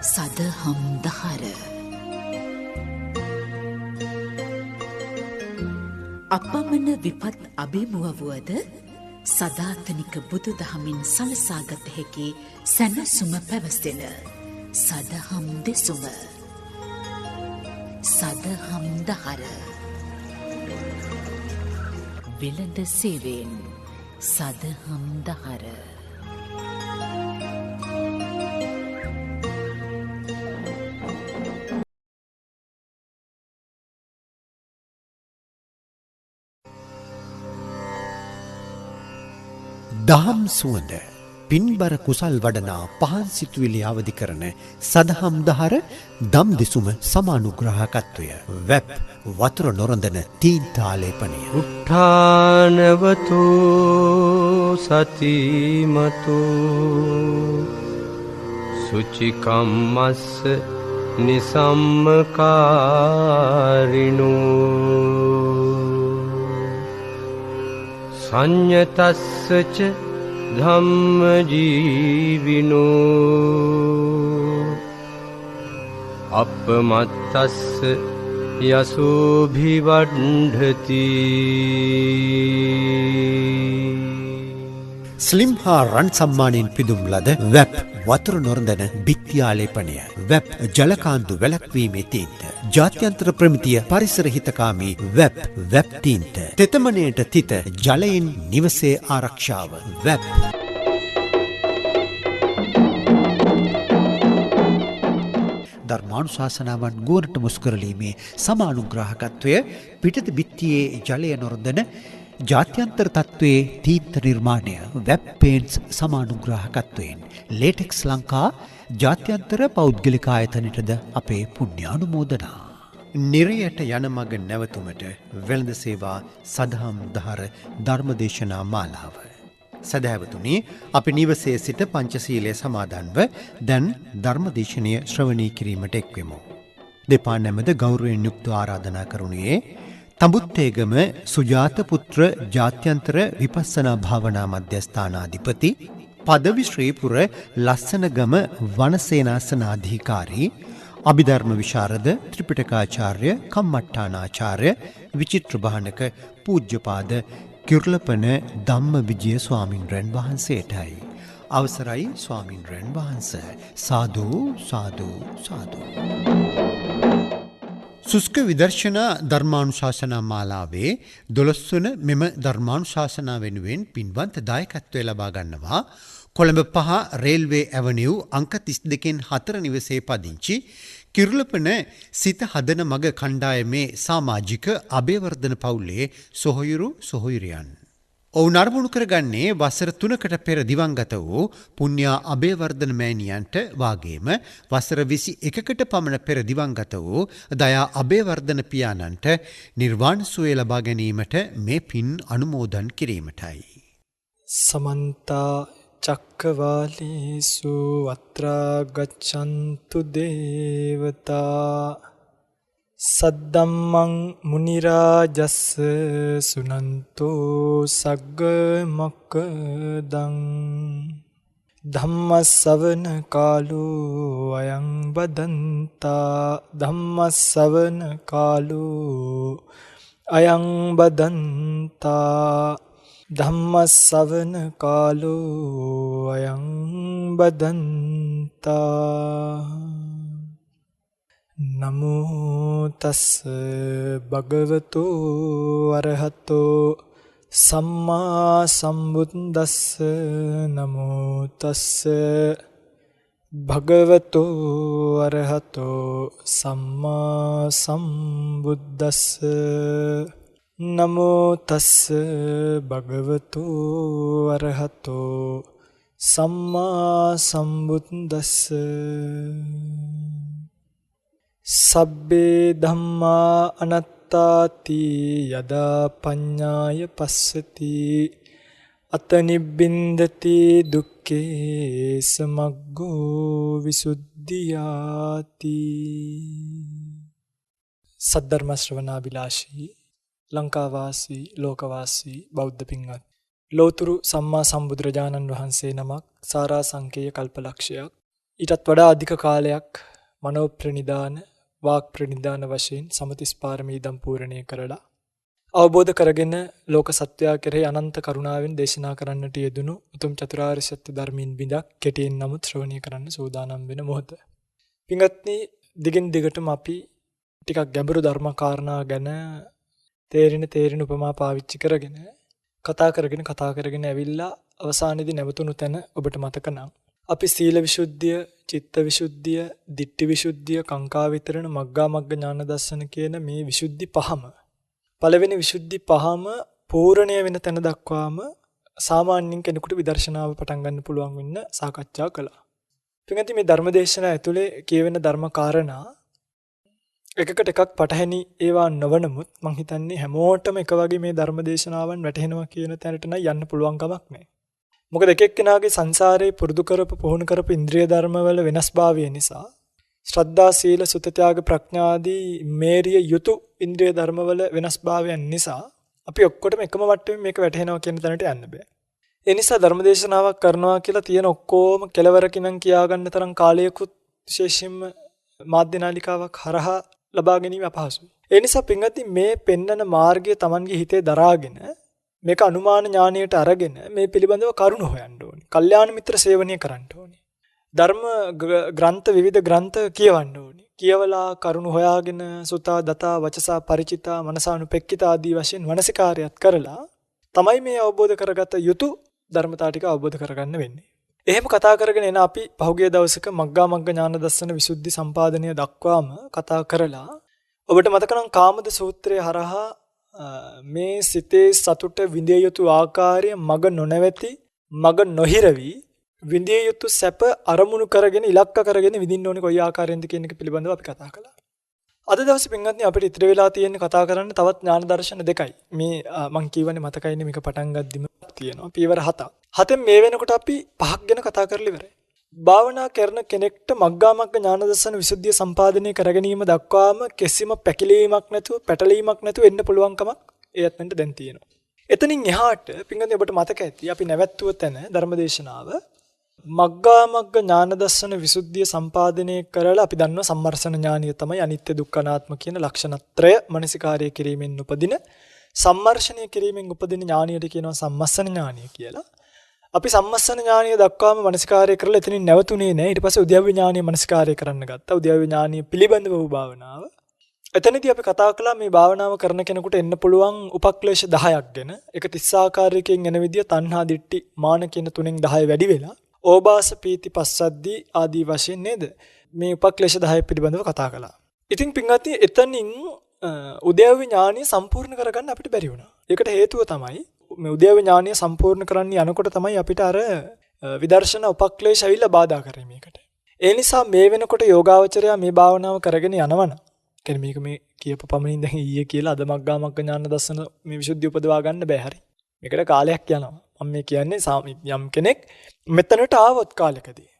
සදහම් දහර. අපමණ විපත් අභිමුවවුවද සදාතනික බුදු දහමින් සලසාගත හැකි සැනසුම පැවසෙන සදහම් දෙසුම. සදහම් දහර. වෙළඳ සේවයෙන් සදහම් දහර. දහම් සුවඳ පින්බර කුසල් වඩනා පහන් සිතුවිලි අවදි කරන සදහම් දහර දම් දෙසුම සමානුග්‍රහකත්වය. වෙබ් වතුර නොරඳන තීන්තාලේපනය. උට්ඨානවතු සතිමතු සුචිකම්මස්ස නිසම්මකාරිනෝ සංයතස්සච ධම්මජීවිනෝ අපමත්තස්ස යසෝභිවණ්ඩති. ස්ලිම් හා රන් සම්මානයෙන් පිදුම් ලද වෙබ් වතුර නොරඳන බිත්තියාලේපනය. වෙබ් ජලකාන්දු වැළැක්වීමේ තීන්ත. ජාත්‍යන්තර ප්‍රමිතිය පරිසර හිතකාමී වෙබ් තීන්ත. තෙතමනයට තිත ජලයෙන් නිවසේ ආරක්ෂාව. වෙබ් ධර්මානුශාසනාවන් ගුවනට මුස්කරලීමේ සමානුග්‍රාහකත්වය පිටත බිත්තියේ ජලය නොරඳන ජාත්‍යන්තර තත්ත්වයේ තීන්ත නිර්මාණය. වෙබ් පේන්ට්ස් සමානුග්‍රාහකත්වයෙන් ලේටෙක්ස් ලංකා ජාත්‍යන්තර පෞද්ගලික ආයතනයටද අපේ පුණ්‍යානුමෝදනා. නිරයට යන මග නැවතුමට වෙළඳ සේවා සදහම් දහර ධර්මදේශනා මාලාව. සදහැවතුනි, අපි නිවසේ සිට පංචශීලය සමාදන්ව දැන් ධර්මදේශනය ශ්‍රවණය කිරීමට එක්වෙමු. දෙපා නැමද ගෞරවයෙන් යුක්ත ආරාධනා කරුණේ තඹුත්තේගම සුජාත පුත්‍ර ජාත්‍යන්තර විපස්සනා භාවනා මධ්‍යස්ථානාධිපති පදවි ශ්‍රීපුර ලස්සනගම වනසේනාසනාධිකාරී අභිධර්ම විශාරද ත්‍රිපිටකාචාර්ය කම්මට්ටානාචාර්ය විචිත්‍ර භානක පූජ්‍යපාද කිරුළපන ධම්ම විජය ස්වාමින්වයන් වහන්සේටයි. අවසරයි ස්වාමින්වයන් වහන්ස. සාදු සාදු සාදු. සුස්ක විදර්ශනා ධර්මානුශාසනා මාලාවේ 12 වන මෙම ධර්මානුශාසනා වෙනුවෙන් පින්වන්ත දායකත්වය ලබා ගන්නවා කොළඹ 5 රේල්වේ ඇවනිව් අංක 32 4 නිවසේ පදිංචි කිරුළපන සිත හදන මග කණ්ඩායමේ සමාජික අබේවර්ධන පවුලේ සොහොයුරියන්. ඔවුන් අරමුණු කරගන්නේ වසර 3කට පෙර දිවංගත වූ පුණ්‍යා අබේවර්ධන මෑණියන්ට වාගේම වසර 21කට පමණ පෙර දිවංගත වූ දයා අබේවර්ධන පියාණන්ට නිර්වාණ සුවය ලබා ගැනීමට මේ පින් අනුමෝදන් කිරීමටයි. සමන්ත චක්කවාලේසු අත්‍රා ගච්ඡන්තු දේවතා සද්දම්මං මුනි රාජස්ස සුනන්තෝ සග්ග මොක්ඛදං ධම්මස්සවන කාලෝ අයං බදන්තා ධම්මස්සවන කාලෝ අයං බදන්තා ධම්මස්සවන කාලෝ අයං බදන්තා. නමෝ තස්ස භගවතු අරහතෝ සම්මා සම්බුද්දස්ස. නමෝ තස්ස භගවතු අරහතෝ සම්මා සම්බුද්දස්ස. නමෝ තස්ස භගවතු අරහතෝ සම්මා සම්බුද්දස්ස. සබ්බේ ධම්මා අනාත්තාති යදා පඤ්ඤාය පස්සති අත නිබ්බින්දති දුක්ඛේ සමග්ගෝ විසුද්ධියාති. සද්ධර්ම ශ්‍රවණාබිලාෂී ලංකාවාසී ලෝකවාසී බෞද්ධ පින්වත් ලෝතුරු සම්මා සම්බුදුරජාණන් වහන්සේ නමක් සාරා සංකේය කල්පලක්ෂයක් ඊටත් වඩා අධික කාලයක් මනෝ ප්‍රනිදාන වාක් ප්‍රනිදාන වශයෙන් සමතිස් පාරමී දම් පූර්ණය කරලා අවබෝධ කරගෙන ලෝක සත්වයා කෙරෙහි අනන්ත කරුණාවෙන් දේශනා කරන්නට යෙදුණු උතුම් චතුරාර්ය සත්‍ය ධර්මයෙන් බිඳක් කෙටියෙන් නමුත් ශ්‍රවණය කරන්න සූදානම් වෙන මොහොත. පින්වත්නි, දිගින් දිගටම අපි ටිකක් ගැඹුරු ධර්ම කාරණා ගැන තේරෙන උපමා පාවිච්චි කරගෙන කතා කරගෙන ඇවිල්ලා අවසානයේදී නැවතුණු තැන ඔබට මතක නම් අපි සීල විසුද්ධිය, චිත්ත විසුද්ධිය, ditthi විසුද්ධිය, කාංකා විතරණ, මග්ගා මග්ග ඥාන දර්ශන කියන මේ විසුද්ධි පහම පළවෙනි විසුද්ධි පහම පූර්ණය වෙන තැන දක්වාම සාමාන්‍යයෙන් කෙනෙකුට විදර්ශනාව පටන් ගන්න පුළුවන් වෙන්න සාකච්ඡා කළා. පින්වත්නි, මේ ධර්මදේශනා ඇතුලේ කියවෙන ධර්ම කාරණා එකකට එකක් පටහැනි ඒවා නොවනමුත් මං හිතන්නේ හැමෝටම එක වගේ මේ ධර්මදේශනාවන් වැටහෙනවා කියන තැනට නම් යන්න පුළුවන් කමක් නැහැ. මොකද එක එක්කෙනාගේ සංසාරේ පුරුදු පුහුණු කරපු ඉන්ද්‍රිය ධර්මවල වෙනස්භාවය නිසා ශ්‍රද්ධා, සීල, සුත, ත්‍යාග, ප්‍රඥා ආදී මේරිය යුතු ඉන්ද්‍රිය ධර්මවල වෙනස්භාවයන් නිසා අපි ඔක්කොටම එකම වට්ටමේ මේක වැටහෙනවා කියන තැනට යන්න බෑ. ඒ නිසා ධර්මදේශනාවක් කරනවා කියලා තියෙන ඔක්කොම කෙලවරකින් කියා ගන්න තරම් කාලයකුත් විශේෂයෙන්ම මාධ්‍ය නාලිකාවක් හරහා ලබා ගැනීම අපහසුයි. ඒ නිසා පින්වත්නි, මේ පෙන්නන මාර්ගය Tamanගේ හිතේ දරාගෙන මේක අනුමාන ඥානයට අරගෙන මේ පිළිබඳව කරුණු හොයන්න ඕනේ. කල්යාණ මිත්‍ර සේවනය කරන්න ඕනේ. ධර්ම ග්‍රන්ථ, විවිධ ග්‍රන්ථ කියවන්න ඕනේ. කියවලා කරුණු හොයාගෙන සුතා, දතා, වචසා, පරිචිතා, මනසානුපෙක්කිතා ආදී වශයෙන් වනසිකාරයත් කරලා තමයි මේ අවබෝධ කරගත යුතු ධර්මතා ටික අවබෝධ කරගන්න වෙන්නේ. එහෙම කතා කරගෙන එන අපි පහුගිය දවසක මග්ගා මග්ග ඥාන දර්ශන විසුද්ධි සම්පාදනය දක්වාම කතා කරලා ඔබට මතක නම් කාමද සූත්‍රය හරහා මේ සිතේ සතුට විඳිය යුතු ආකාරය මග නොනැවති, මග නොහිරවි විඳිය යුතු සැප අරමුණු කරගෙන ඉලක්ක කරගෙන විඳින්න ඕනේ කොයි ආකාරයෙන්ද කියන එක පිළිබඳව අපි කතා කළා. අද දවසේ පින්වත්නි, අපිට ඉතිරි වෙලා තියෙන්නේ කතා කරන්න තවත් ඥාන දර්ශන දෙකයි. මේ මං කියවනේ මතකයිනේ, මේක පටන් ගද්දිම තියෙනවා පියවර 7ක්. 7න් මේ වෙනකොට අපි 5ක් ගැන කතා කරලා ඉවරයි. භාවනා කරන කෙනෙක්ට මග්ගා මග්ග ඥාන දර්ශන විසුද්ධිය සම්පාදනය කර ගැනීම දක්වාම කිසිම පැකිලීමක් නැතුව, පැටලීමක් නැතුව එන්න පුළුවන්කමක් එයත් වෙන්න දැන් තියෙනවා. එතනින් එහාට පින්වත්නි, ඔබට මතක ඇති අපි නැවැත්තුව තැන ධර්මදේශනාව මග්ගා මග්ග ඥාන දර්ශන විසුද්ධිය සම්පාදනය කරලා අපි දන්නවා සම්මර්ෂණ ඥානිය තමයි අනිත්‍ය දුක්ඛ අනාත්ම කියන ලක්ෂණත්‍රය මනසිකාරය කිරීමෙන් උපදින, සම්මර්ෂණය කිරීමෙන් උපදින ඥානියට කියනවා සම්මස්සන ඥානිය කියලා. අපි සම්මස්සන ඥානිය දක්වාම මනසිකාරය කරලා එතනින් නැවතුනේ නැහැ. ඊට පස්සේ උද්‍යව්‍ය ඥානිය මනසිකාරය කරන්න ගත්තා. උද්‍යව්‍ය ඥානිය පිළිබඳව වූ භාවනාව. එතනදී අපි කතා කළා මේ භාවනාව කරන කෙනෙකුට එන්න පුළුවන් උපක්ලේශ 10ක් ගැන. ඒක 30 ආකාරයකින් එන විදිය තණ්හා, දිට්ඨි, මාන කියන තුනෙන් 10 වැඩි වෙලා ඕබාස, පීති, පස්සද්ධි ආදී වශයෙන් නේද මේ උපක්ලේශ 10 පිළිබඳව කතා කළා. ඉතින් පින්වත්නි, එතනින් උද්‍යව්‍ය ඥානිය සම්පූර්ණ කරගන්න අපිට බැරි වුණා. ඒකට හේතුව තමයි මේ උද්‍යව්‍ය ඥානිය සම්පූර්ණ කරන්න යනකොට තමයි අපිට අර විදර්ශනා උපක්ලේශ ඇවිල්ලා බාධා කරේ මේකට. ඒ නිසා මේ වෙනකොට යෝගාවචරයා මේ භාවනාව කරගෙන යනවනම්, කියන්නේ මේක මේ කියපු පමණින් දැන් ඊයේ කියලා අද මග්ගා මග්ග ඥාන දර්ශන මේ විසුද්ධිය උපදවා ගන්න බෑ. හරි. මේකට කාලයක් යනවා. මම මේ කියන්නේ යම් කෙනෙක් මෙතනට ආවොත් කාලෙකදී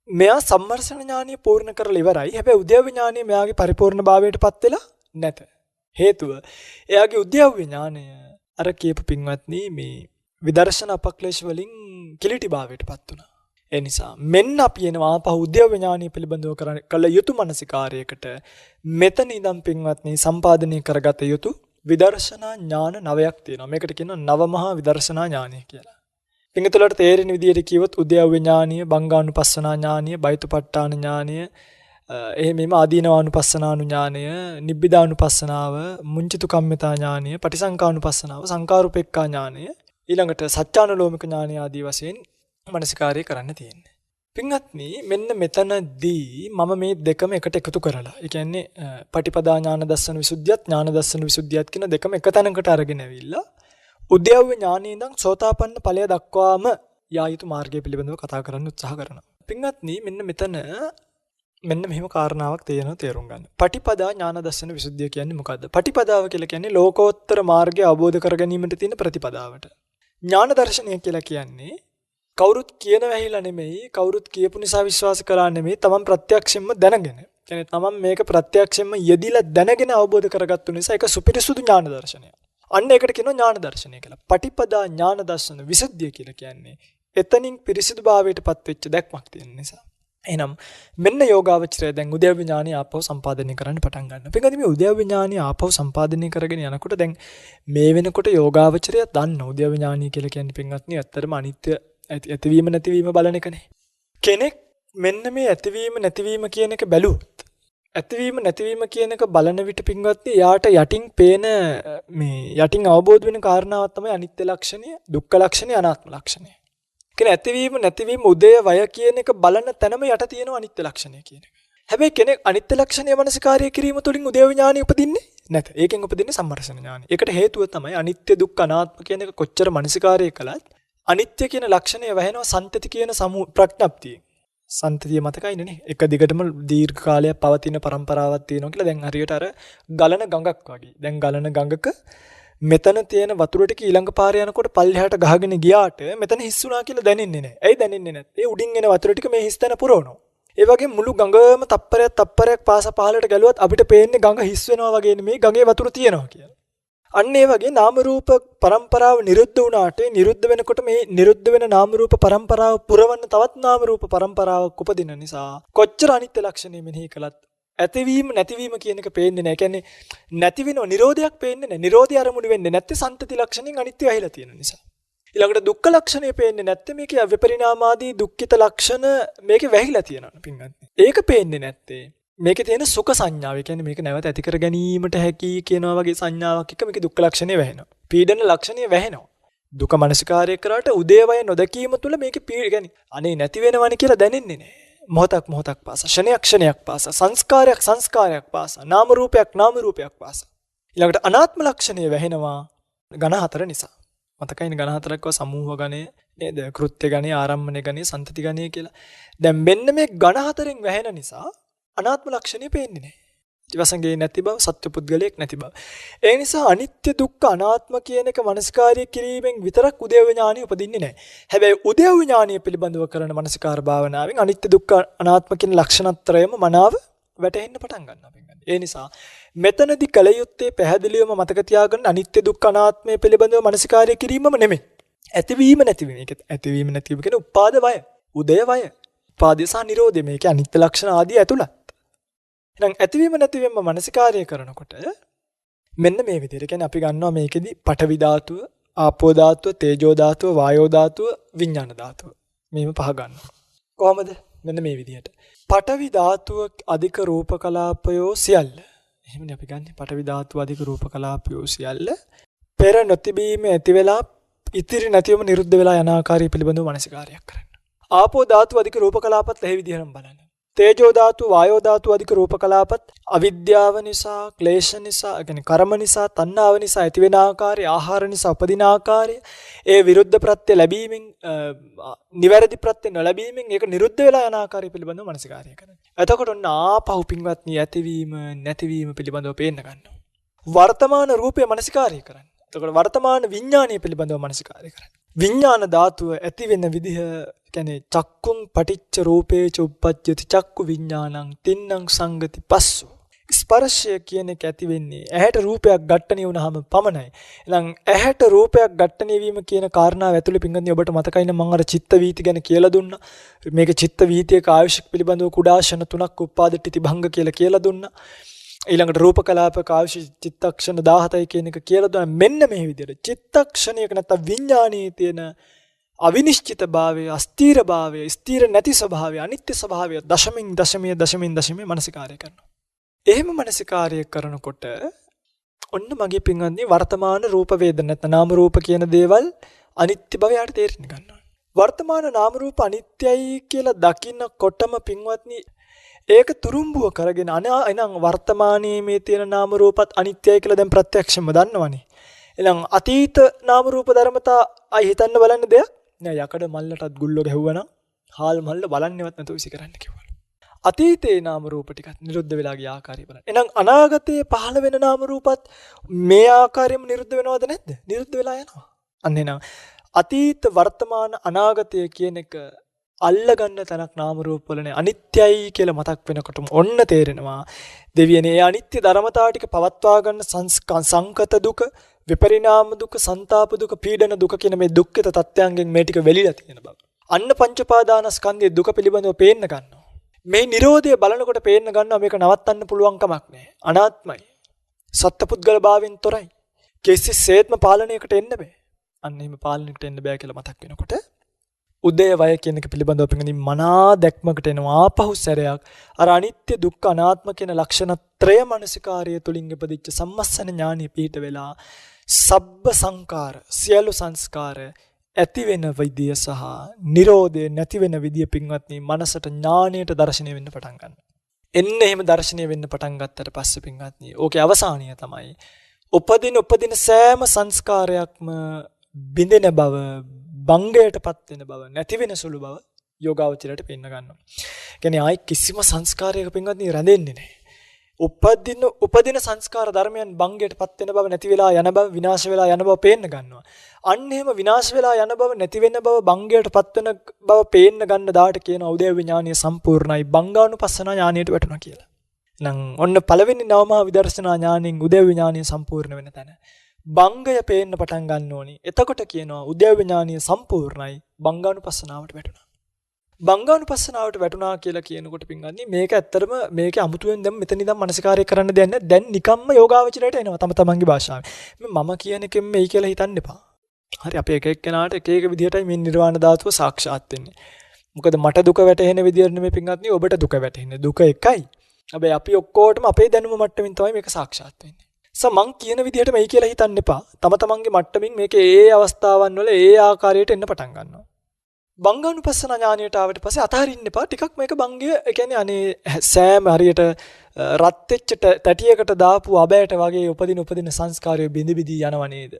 මෙයා සම්මර්ෂණ ඥානිය පූර්ණ කරලා ඉවරයි. හැබැයි උද්‍යව්‍ය ඥානිය මෙයාගේ පරිපූර්ණ භාවයටපත් වෙලා නැත. හේතුව එයාගේ උද්‍යව්‍ය ඥානය අර කියපු පින්වත්නි මේ විදර්ශන අපක්ලේශ වලින් කිලිටි භාවයටපත් වුණා. ඒ නිසා මෙන්න අපි එනවා ආපහු උද්‍යව්‍ය ඥානිය පිළිබඳව කළ යුතු මානසිකාරයකට. මෙතන ඉඳන් පින්වත්නි සම්පාදනය කරගත යුතු විදර්ශනා ඥාන 9ක් තියෙනවා. මේකට කියනවා නවමහා විදර්ශනා ඥානය කියලා. පින්තුලට තේරෙන විදිහට කිව්වොත් උද්‍යව්‍ය ඥානිය, බංගානුපස්සනා ඥානිය, බයිතුපට්ඨාන ඥානිය, එහෙමම ආදීනවානුපස්සනානු ඥානය, නිබ්බිදානුපස්සනාව, මුංචිතු කම්මිතා ඥානය, පටිසංකානුපස්සනාව, සංකාරුපෙක්ඛා ඥානය, ඊළඟට සත්‍යානුලෝමික ඥානය ආදී වශයෙන් මනසිකාරය කරන්න තියෙන්නේ. පින්වත්නි, මෙන්න මෙතනදී මම මේ දෙකම එකට එකතු කරලා, ඒ කියන්නේ පටිපදා ඥාන දර්ශන විසුද්ධියත් ඥාන දර්ශන විසුද්ධියත් කියන දෙකම එක තැනකට අරගෙන ඇවිල්ලා උද්‍යව්‍ය ඥානයේ ඉඳන් සෝතාපන්න ඵලය දක්වාම යා යුතු මාර්ගය පිළිබඳව කතා කරන්න උත්සාහ කරනවා. පින්වත්නි, මෙන්න මෙතන මෙන්න මෙහෙම කාරණාවක් තියෙනවා තේරුම් ගන්න. පටිපදා ඥාන දර්ශන විසුද්ධිය කියන්නේ මොකද්ද? පටිපදාව කියලා කියන්නේ ලෝකෝත්තර මාර්ගය අවබෝධ කර ගැනීමට තියෙන ප්‍රතිපදාවට. ඥාන දර්ශනය කියලා කියන්නේ කවුරුත් කියන වැහිලා නෙමෙයි, කවුරුත් කියපු නිසා විශ්වාස කරා නෙමෙයි, තමන් ප්‍රත්‍යක්ෂයෙන්ම දැනගෙන. කියන්නේ තමන් මේක ප්‍රත්‍යක්ෂයෙන්ම යෙදිලා දැනගෙන අවබෝධ කරගත්තු නිසා ඒක සුපිරිසුදු ඥාන දර්ශනය. අන්න ඒකට කියනවා ඥාන දර්ශනය කියලා. පටිපදා ඥාන දර්ශන විසුද්ධිය කියලා කියන්නේ එතනින් පිරිසිදු භාවයටපත් වෙච්ච දැක්මක් තියෙන නිසා. එහෙනම් මෙන්න යෝගාවචරය දැන් උද්‍යව ඥානිය ආපහු සම්පාදනය කරන්න පටන් ගන්නවා. පින්වත්නි මේ උද්‍යව ඥානිය ආපහු සම්පාදනය කරගෙන යනකොට දැන් මේ වෙනකොට යෝගාවචරය දන්න උද්‍යව ඥානිය කියලා කියන්නේ පින්වත්නි ඇත්තටම අනිත්‍ය ඇතිවීම නැතිවීම බලන එකනේ. කෙනෙක් මෙන්න මේ ඇතිවීම නැතිවීම කියන එක බැලුවොත් ඇතිවීම නැතිවීම කියන එක බලන විට පින්වත්නි යාට යටින් පේන මේ යටින් අවබෝධ වෙන කාරණාවක් තමයි අනිත්‍ය ලක්ෂණය, දුක්ඛ ලක්ෂණය, අනාත්ම ලක්ෂණය. කියන්නේ ඇතිවීම නැතිවීම උදය වය කියන එක බලන තැනම යට තියෙන අනිත්‍ය ලක්ෂණය කියන එක. හැබැයි කෙනෙක් අනිත්‍ය ලක්ෂණය මනසිකාර්ය කිරීම තුළින් උදය ඥානිය උපදින්නේ නැත. ඒකෙන් උපදින්නේ සම්මර්ෂණ ඥානිය. ඒකට හේතුව තමයි අනිත්‍ය දුක්ඛ අනාත්ම කියන එක කොච්චර මනසිකාර්ය කළත් අනිත්‍ය කියන ලක්ෂණය වැහෙනවා සන්තති කියන ප්‍රඥප්තියෙන්. සන්තතිය මතකයිනේ නේ. එක දිගටම දීර්ඝ කාලයක් පවතින પરම්පරාවක් තියෙනවා කියලා දැන් හරියට අර ගලන ගඟක් වගේ. දැන් ගලන ගඟක මෙතන තියෙන වතුර ටික ඊළඟ පාරේ යනකොට පල්ලෙහාට ගහගෙන ගියාට මෙතන හිස් වුණා කියලා දැනෙන්නේ නැහැ. ඇයි දැනෙන්නේ නැත්තේ? උඩින් එන වතුර ටික මේ හිස්තැන පුරවනවා. ඒ වගේ මුළු ගඟම තප්පරයක් පාස පහලට ගැලුවත් අපිට පේන්නේ ගඟ හිස් වෙනවා වගේ නෙමෙයි ගඟේ වතුර තියෙනවා කියලා. අන්න ඒ වගේ නාම රූප પરම්පරාව නිරුද්ධ වුණාට නිරුද්ධ වෙනකොට මේ නිරුද්ධ වෙන නාම රූප પરම්පරාව පුරවන්න තවත් නාම රූප પરම්පරාවක් උපදින නිසා කොච්චර අනිත්‍ය ලක්ෂණය මෙනෙහි කළත් ඇතිවීම නැතිවීම කියන එක පේන්නේ නැහැ. කියන්නේ නැති වෙනව නිරෝධයක් පේන්නේ නැහැ. නිරෝධය අරමුණු වෙන්නේ නැත්තේ සන්තති ලක්ෂණෙන් අනිත්‍ය ඇහිලා තියෙන නිසා. ඊළඟට දුක්ඛ ලක්ෂණය පේන්නේ නැත්තේ මේකේ විපරිණාමාදී දුක්ඛිත ලක්ෂණ මේකේ වැහිලා තියෙනවා පින්වත්නි. ඒක පේන්නේ නැත්තේ මේකේ තියෙන සුඛ සංඥාව. ඒ කියන්නේ මේක නැවත ඇති කර ගැනීමට හැකි කියනවා වගේ සංඥාවක් එක්ක මේකේ දුක්ඛ ලක්ෂණය වැහෙනවා. පීඩන ලක්ෂණය වැහෙනවා. දුක මනසිකාරය කරාට උදේවය නොදකීම තුළ මේකේ කියන්නේ අනේ නැති වෙනවනේ කියලා දැනෙන්නේ නැහැ. මොහොතක් පාසා ක්ෂණයක් පාසා සංස්කාරයක් පාසා නාම රූපයක් පාසා ඊළඟට අනාත්ම ලක්ෂණය වැහෙනවා ඝන හතර නිසා. මතකයිනේ ඝන හතරක්ව සමූහ ගණය නේද? කෘත්‍ය ගණය, ආරම්මණය ගණය, සන්තති ගණය කියලා. දැන් මෙන්න මේ ඝන හතරෙන් වැහෙන නිසා අනාත්ම ලක්ෂණය පේන්නේ නැහැ. ජීවසංගේ නැති බව, සත්‍ය පුද්ගලයක් නැති බව. ඒ නිසා අනිත්‍ය දුක්ඛ අනාත්ම කියන එක මනසිකාර්ය කිරීමෙන් විතරක් උදේව ඥානිය උපදින්නේ නැහැ. හැබැයි උදේව ඥානිය පිළිබඳව කරන මනසිකාර භාවනාවෙන් අනිත්‍ය දුක්ඛ අනාත්ම කියන ලක්ෂණත්‍රයම මනාව වැටහෙන්න පටන් ගන්නවා. ඒ නිසා මෙතනදී කල යුත්තේ පැහැදිලිවම මතක තියාගන්න අනිත්‍ය දුක්ඛ අනාත්මය පිළිබඳව මනසිකාර්ය කිරීමම නෙමෙයි. ඇතිවීම නැතිවීම. ඒක ඇතිවීම නැතිවීම කියන්නේ උපාද වය, උදය වය, උපාදේ සහ නිරෝධය. මේක අනිත්‍ය ලක්ෂණ ආදී ඇතුළත්. එහෙනම් ඇතිවීම නැතිවීම මනසිකාර්ය කරනකොට මෙන්න මේ විදිහට කියන්නේ අපි ගන්නවා මේකෙදි පඨවි ධාතුව, ආපෝ ධාතුව, තේජෝ ධාතුව, වායෝ ධාතුව, විඥාන ධාතුව. මේව පහ ගන්නවා. කොහොමද? මෙන්න මේ විදිහට. පඨවි ධාතුව අධික රූප කලාපයෝ සියල්ල. එහෙමනේ අපි ගන්නේ පඨවි ධාතුව අධික රූප කලාපයෝ සියල්ල පෙර නොතිබීම ඇති වෙලා ඉතිරි නැතිවම නිරුද්ධ වෙලා යන ආකාරය පිළිබඳව මනසිකාරයක් කරන්න. ආපෝ ධාතුව අධික රූප කලාපත් ලැහි විදිහටම බලන්න. තේජෝ ධාතු, වායෝ ධාතු අධික රූප කලාපත් අවිද්‍යාව නිසා, ක්ලේශ නිසා, කියන්නේ කර්ම නිසා, තණ්හාව නිසා ඇති වෙන ආකාරය, ආහාර නිසා උපදින ආකාරය, ඒ විරුද්ධ ප්‍රත්‍ය ලැබීමෙන්, නිවැරදි ප්‍රත්‍ය නොලැබීමෙන් ඒක නිරුද්ධ වෙලා යන ආකාරය පිළිබඳව මනසිකාරය කරන්න. එතකොට ඔන්න ආපහු පින්වත්නි ඇතිවීම නැතිවීම පිළිබඳව පේන්න ගන්නවා. වර්තමාන රූපය මනසිකාරය කරන්න. එතකොට වර්තමාන විඥානය පිළිබඳව මනසිකාරය කරන්න. විඥාන ධාතුව ඇති වෙන විදිහ කියන්නේ චක්කුං පටිච්ච රූපේච උප්පජ්ජති චක්කු විඥානං තින්නං සංගති පස්සු. ස්පර්ශය කියන එක ඇති වෙන්නේ ඇහැට රූපයක් ඝට්ටණය වුණාම පමණයි. එහෙනම් ඇහැට රූපයක් ඝට්ටණය වීම කියන කාරණාව ඇතුළේ පිංගන්නේ ඔබට මතකයිනේ මම අර චිත්ත වීති ගැන කියලා දුන්නා. මේක චිත්ත වීතියක ආයුෂික පිළිබඳව කුඩාශන 3ක් උපාදිට්ඨි භංග කියලා දුන්නා. ඊළඟට රූප කලාපක ආයුෂ චිත්තක්ෂණ 17යි කියන එක කියලා දුන්නා. මෙන්න මේ විදිහට චිත්තක්ෂණයක නැත්නම් විඥානයේ තියෙන අවිනිශ්චිත භාවය, අස්ථීර භාවය, ස්ථීර නැති ස්වභාවය, අනිත්‍ය ස්වභාවය දශමින් මනසිකාරය කරනවා. එහෙම මනසිකාරය කරනකොට ඔන්න මගේ පින්වත්නි වර්තමාන රූප වේදන නැත්නම් නාම රූප කියන දේවල් අනිත්‍ය බව යාට තේරෙන්න ගන්නවා. වර්තමාන නාම රූප අනිත්‍යයි කියලා දකින්නකොටම පින්වත්නි ඒක තුරුම්බුව කරගෙන එහෙනම් වර්තමානයේ මේ තියෙන නාම රූපත් අනිත්‍යයි කියලා දැන් ප්‍රත්‍යක්ෂම දන්නවනේ. එහෙනම් අතීත නාම රූප ධර්මතා අය හිතන්න බලන්න දෙයක් නෑ. යකඩ මල්ලටත් ගුල්ලෝ ගැහුවනම් හාල් මල්ල බලන්නේවත් නැතුව විසි කරන්න කිව්වලු. අතීතේ නාම රූප ටිකත් නිරුද්ධ වෙලා ගිය ආකාරය බලන්න. එහෙනම් අනාගතයේ පහළ වෙන නාම රූපත් මේ ආකාරයෙන්ම නිරුද්ධ වෙනවද නැද්ද? නිරුද්ධ වෙලා යනවා. අන්න එහෙනම් අතීත වර්තමාන අනාගතය කියන එක අල්ලගන්න තැනක් නාම රූප වල නෑ. අනිත්‍යයි කියලා මතක් වෙනකොටම ඔන්න තේරෙනවා දෙවියනේ ඒ අනිත්‍ය ධර්මතාව ටික පවත්වා ගන්න සංකත දුක, විපරිණාම දුක, ਸੰతాප දුක, පීඩන දුක කියන මේ දුක්ඛිත තත්ත්වයන්ගෙන් මේ ටික වෙලිලා තියෙන බව. අන්න පංච පාදානස්කන්ධයේ දුක පිළිබඳව පේන්න ගන්නවා. මේ Nirodha බලනකොට පේන්න ගන්නවා මේක නවත්තන්න පුළුවන් කමක් නැහැ. අනාත්මයි. සත්පුද්ගල භාවයෙන් තොරයි. කිසිසේත්ම පාලනයකට එන්න බෑ. අන්න එහෙම පාලනයකට එන්න බෑ කියලා මතක් වෙනකොට උදය වය කියන එක පිළිබඳව පිළිගන්නේ මනා දැක්මකට එනවා ආපහු සැරයක් අර අනිත්‍ය දුක්ඛ අනාත්ම කියන ලක්ෂණ ත්‍රය මනසිකාරය තුලින් ඉපදිච්ච සම්මස්සන ඥානෙ පිහිට වෙලා සබ්බ සංකාර සියලු සංස්කාර ඇති වෙන විදිය සහ Nirodhe නැති වෙන විදිය පින්වත්නි මනසට ඥාණයට දැర్శණය වෙන්න පටන් ගන්නවා. එන්න එහෙම දැర్శණය වෙන්න පටන් ගත්තට පස්සේ පින්වත්නි ඕකේ අවසානය තමයි උපදින සෑම සංස්කාරයක්ම බිඳෙන බව බංගයටපත් වෙන බව නැති වෙන සුළු බව යෝගාවචරයට පෙන්න ගන්නවා. කියන්නේ ආයි කිසිම සංස්කාරයක පින්වත්නි රැඳෙන්නේ නැහැ. උපදින සංස්කාර ධර්මයන් බංගයටපත් වෙන බව නැති වෙලා යන බව විනාශ වෙලා යන බව පේන්න ගන්නවා. අන්න එහෙම විනාශ වෙලා යන බව නැති වෙන බව බංගයටපත් වෙන බව පේන්න ගන්න දාට කියන උදේව්‍ය ඥානීය සම්පූර්ණයි බංගානුපස්සනා ඥානයට වැටුණා කියලා. නම් ඔන්න පළවෙනි නවමහා විදර්ශනා ඥානෙන් උදේව්‍ය ඥානීය සම්පූර්ණ වෙන තැන. බංගය පේන්න පටන් ගන්න ඕනි. එතකොට කියනවා උද්‍යව්‍ය ඥානීය සම්පූර්ණයි බංගානුපස්සනාවට වැටුණා. බංගානුපස්සනාවට වැටුණා කියලා කියනකොට පින්වත්නි මේක ඇත්තටම මේක අමුතුවෙන් දැන් මෙතන ඉඳන් මනසිකාරය කරන්න දෙයක් නැහැ. දැන් නිකම්ම යෝගාවචරයට එනවා තම තමන්ගේ භාෂාවෙන්. මම කියන එකෙන් මේයි කියලා හිතන්න එපා. හරි අපි එක එක්කෙනාට එක එක විදිහටයි මේ නිර්වාණ ධාතුව සාක්ෂාත් වෙන්නේ. මොකද මට දුක වැටහෙන විදියට නෙමෙයි පින්වත්නි ඔබට දුක වැටහෙන්නේ. දුක එකයි. හැබැයි අපි ඔක්කොටම අපේ දැනුම මට්ටමින් තමයි මේක සාක්ෂාත් වෙන්නේ. මං කියන විදිහට මේයි කියලා හිතන්න එපා. තම තමන්ගේ මට්ටමින් මේකේ ඒ අවස්ථාවන් වල ඒ ආකාරයට එන්න පටන් ගන්නවා. බංගානුපස්සන ඥානයට ආවට පස්සේ අතහරින්න එපා. ටිකක් මේක බංගය ඒ කියන්නේ අනේ සෑම හරියට රත් වෙච්ච තැටියකට දාපු අබෑට වගේ උපදින සංස්කාරය බිඳි බිඳි යනව නේද?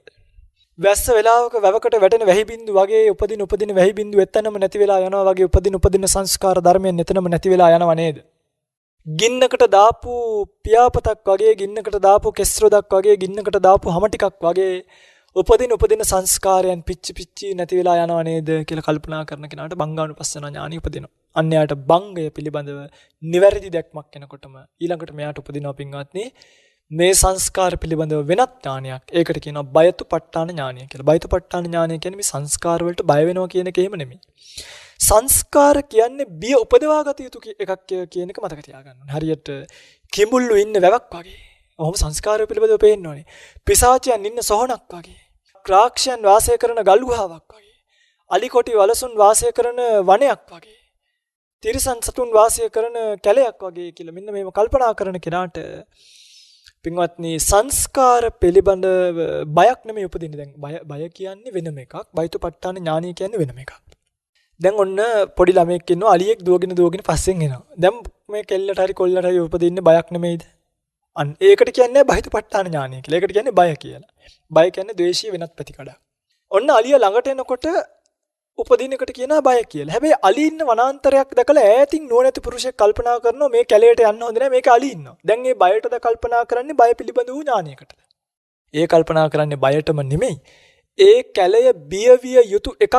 වැස්ස වෙලාවක වැවකට වැටෙන වැහි බින්දු වගේ උපදින වැහි බින්දු එතනම නැති වෙලා යනවා වගේ උපදින සංස්කාර ධර්මයන් එතනම නැති වෙලා යනව නේද? ගින්නකට දාපු පියාපතක් වගේ ගින්නකට දාපු කෙස්රොදක් වගේ ගින්නකට දාපු හැම ටිකක් වගේ උපදින සංස්කාරයන් පිච්චි නැති වෙලා යනව නේද කියලා කල්පනා කරන කෙනාට බංගානුපස්සන ඥානෙ උපදිනවා. අන්‍යයට බංගය පිළිබඳව නිවැරදි දැක්මක් එනකොටම ඊළඟට මෙයාට උපදිනවා පින්වත්නි මේ සංස්කාර පිළිබඳව වෙනත් ඥානයක්. ඒකට කියනවා බයතුපට්ඨාන ඥානය කියලා. බයතුපට්ඨාන ඥානය කියන්නේ මේ සංස්කාර වලට බය වෙනවා කියන එක එහෙම නෙමෙයි. සංස්කාර කියන්නේ බිය උපදවා ගත යුතු එකක් කියන එක මතක තියාගන්න ඕනේ. හරියට කිඹුල්ලු ඉන්න වැවක් වගේ. ඔහොම සංස්කාරය පිළිබඳව පේන්න ඕනේ. පිසාචයන් ඉන්න සොහනක් වගේ. ක්‍රාක්ෂයන් වාසය කරන ගල් ගුහාවක් වගේ. අලිකොටි වලසුන් වාසය කරන වනයක් වගේ. තිරිසන් සතුන් වාසය කරන කැලයක් වගේ කියලා මෙන්න මේව කල්පනා කරන කෙනාට පින්වත්නි සංස්කාර පිළිබඳව බයක් නෙමෙයි උපදින්නේ. දැන් බය කියන්නේ වෙනම එකක්. බයතුපට්ඨාන ඥානය කියන්නේ වෙනම එකක්. දැන් ඔන්න පොඩි ළමෙක් ඉන්නවා අලියෙක් දුවගෙන පස්සෙන් එනවා. දැන් මේ කෙල්ලට හරි කොල්ලට හරි උපදින්නේ බයක් නෙමෙයිද? අන්න ඒකට කියන්නේ බයතුපට්ඨාන ඥානය කියලා. ඒකට කියන්නේ බය කියලා. බය කියන්නේ ද්වේෂීය වෙනත් පැතිකඩක්. ඔන්න අලිය ළඟට එනකොට උපදින එකට කියනවා බය කියලා. හැබැයි අලි ඉන්න වනාන්තරයක් දැකලා ඈතින් නුවණැති පුරුෂයෙක් කල්පනා කරනවා මේ කැලේට යන්න හොඳ නැහැ මේක අලි ඉන්නවා. දැන් මේ බයටද කල්පනා කරන්නේ බය පිළිබඳ වූ ඥානයකටද? ඒ කල්පනා කරන්නේ බයටම නෙමෙයි. ඒ කැලය බියවිය යුතු එකක්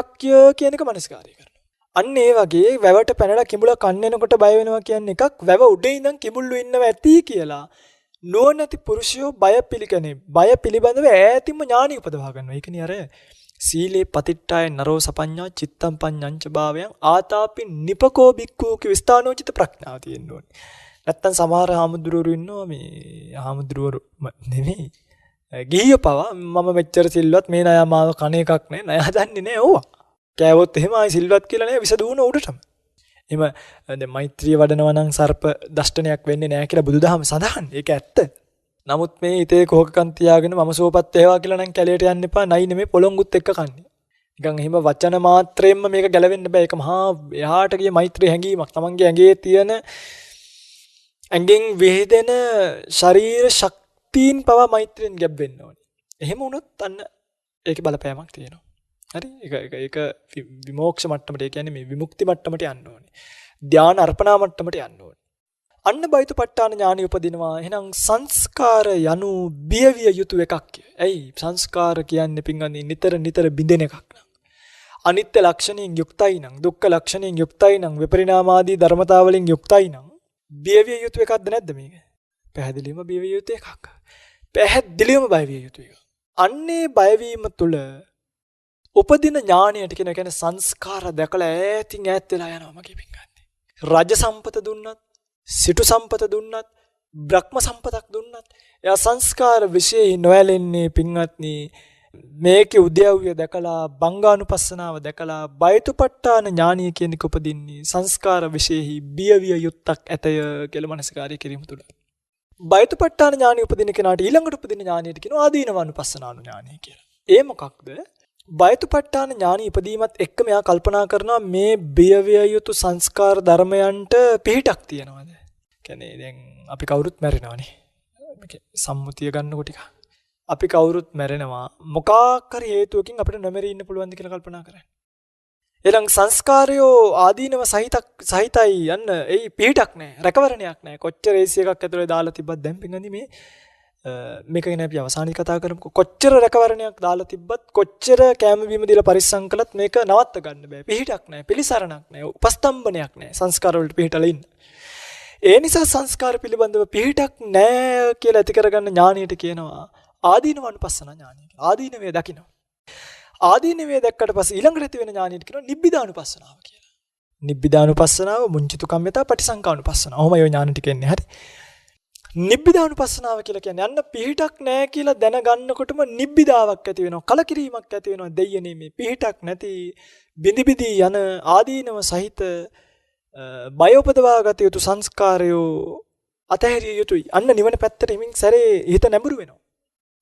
කියන එක මනස්කාරය කරනවා. අන්න ඒ වගේ වැවට පැනලා කිඹුලා කන්න එනකොට බය වෙනවා කියන්නේ එකක්. වැව උඩේ ඉඳන් කිඹුල්ලු ඉන්නව ඇති කියලා නුවණැති පුරුෂයෝ බය පිළිබඳව ඈතින්ම ඥානි උපදවා ගන්නවා. ඒකනේ අර සීලේ පතිට්ඨාය නරෝ සපඤ්ඤා චිත්තම් පඤ්ඤංච භාවයන් ආතාපි නිපකෝ බික්ඛූ කි විස්ථානෝචිත ප්‍රඥාව තියෙන්න ඕනේ. නැත්තම් සමහර හාමුදුරුවරු ඉන්නවා මේ හාමුදුරුවරු නෙමෙයි. ගිහියෝ පවා මම මෙච්චර සිල්වත් මේ ණය මාව කණ එකක් නෑ. ණය හදන්නේ නෑ ඕවා. කෑවොත් එහෙම ආයි සිල්වත් කියලා නෑ විස දුවන උඩටම. එහෙම දැන් මෛත්‍රිය වඩනවා නම් සර්ප දෂ්ටනයක් වෙන්නේ නෑ කියලා බුදුදහම සඳහන්. ඒක ඇත්ත. නමුත් මේ හිතේ කොහකකන් තියාගෙන මම සෝපත් වේවා කියලා නම් කැලේට යන්න එපා. නයි නෙමේ පොළොංගුත් එක්ක කන්නේ. නිකන් එහෙම වචන මාත්‍රයෙන්ම මේක ගැලවෙන්න බෑ. ඒක මහා එහාට ගිය මෛත්‍රී හැඟීමක්. Tamange ඇඟේ තියෙන ඇඟෙන් විහිදෙන ශරීර ශක්තියින් පවා මෛත්‍රියෙන් ගැබ් වෙන්න ඕනේ. එහෙම වුණොත් අන්න ඒකේ බලපෑමක් තියෙනවා. හරි? ඒක විමෝක්ෂ මට්ටමට, ඒ කියන්නේ මේ විමුක්ති මට්ටමට යන්න ඕනේ. ධාන අර්පණා මට්ටමට යන්න ඕනේ. අන්න බයතුපට්ඨාන ඥානිය උපදිනවා. එහෙනම් සංස්කාර යනු බියවිය යුතු එකක්. ඇයි? සංස්කාර කියන්නේ පින්වත්නි නිතර බිඳෙන එකක් නං. අනිත්‍ය ලක්ෂණයෙන් යුක්තයි නං, දුක්ඛ ලක්ෂණයෙන් යුක්තයි නං, විපරිණාමාදී ධර්මතාවලින් යුක්තයි නං බියවිය යුතු එකක්ද නැද්ද මේක? පැහැදිලිවම බියවිය යුතු එකක්. පැහැදිලිවම බයවිය යුතු එකක්. අන්නේ බයවීම තුළ උපදින ඥානයට කියන සංස්කාර දැකලා ඈත් වෙලා යනවා මගේ පින්වත්නි. රාජ්‍ය සම්පත දුන්නත්, සිටු සම්පත දුන්නත්, බ්‍රහ්ම සම්පතක් දුන්නත් එයා සංස්කාර විශේෂයි නොඇලෙන්නේ පින්වත්නි. මේකේ උද්‍යව්‍ය දැකලා බංගානුපස්සනාව දැකලා බයතුපට්ඨාන ඥානිය කියන එක උපදින්නේ සංස්කාර විශේෂයි බියවිය යුත්තක් ඇතය කියලා මනසකාරය කිරීම තුළ. බයතුපට්ඨාන ඥානිය උපදින කෙනාට ඊළඟට උපදින ඥානියට කියනවා ආදීනවානුපස්සනානු ඥානිය කියලා. ඒ මොකක්ද? බයතුපට්ඨාන ඥානිය ඉපදීමත් එක්ක මෙයා කල්පනා කරනවා මේ බියවිය යුතු සංස්කාර ධර්මයන්ට පිහිටක් තියනවාද? කියන්නේ දැන් අපි කවුරුත් මැරෙනවානේ. සම්මුතිය ගන්නකොට ටික. අපි කවුරුත් මැරෙනවා මොකක් හරි හේතුවකින් අපිට නොමැරී ඉන්න පුළුවන්ද කියලා කල්පනා කරන්න. ඊළඟ සංස්කාරයෝ ආදීනව සහිතයි යන්න ඒ පිහිටක් නැහැ. රැකවරණයක් නැහැ. කොච්චර AC එකක් ඇතුලේ දාලා තිබ්බත් දැන් පින්ගන්නේ මේක ගැන අපි අවසානයේ කතා කරමුකෝ. කොච්චර රැකවරණයක් දාලා තිබ්බත් කොච්චර කැම බීම දීලා පරිස්සම් කළත් මේක නවත්ත ගන්න බෑ. පිහිටක් නැහැ. පිළිසරණක් නැහැ. උපස්තම්භනයක් නැහැ. සංස්කාර වලට පිහිටලා ඉන්න. ඒ නිසා සංස්කාර පිළිබඳව පිහිටක් නැහැ කියලා ඇති කරගන්න ඥානියට කියනවා ආදීනවානුපස්සන ඥානිය කියලා. ආදීනවේ දකින්න. ආදීනවේ දැක්කට පස්සේ ඊළඟට ඇති වෙන ඥානියට කියනවා නිබ්බිදානුපස්සනාව කියලා. නිබ්බිදානුපස්සනාව මුංචිතු කම්මිතා පටිසංකානුපස්සනාව. ඔහොම ඒ ඥාන ටික එන්නේ හරි. නිබ්බිදානුපස්සනාව කියලා කියන්නේ අන්න පිහිටක් නැහැ කියලා දැනගන්නකොටම නිබ්බිදාවක් ඇති වෙනවා. කලකිරීමක් ඇති වෙනවා. දෙයනේ මේ පිහිටක් නැති බිඳි බිඳි යන ආදීනව සහිත බය උපදවා ගත යුතු සංස්කාරයෝ අතහැරිය යුතුයි. අන්න නිවන පැත්තට හිමින් සැරේ හිත නැඹුරු වෙනවා.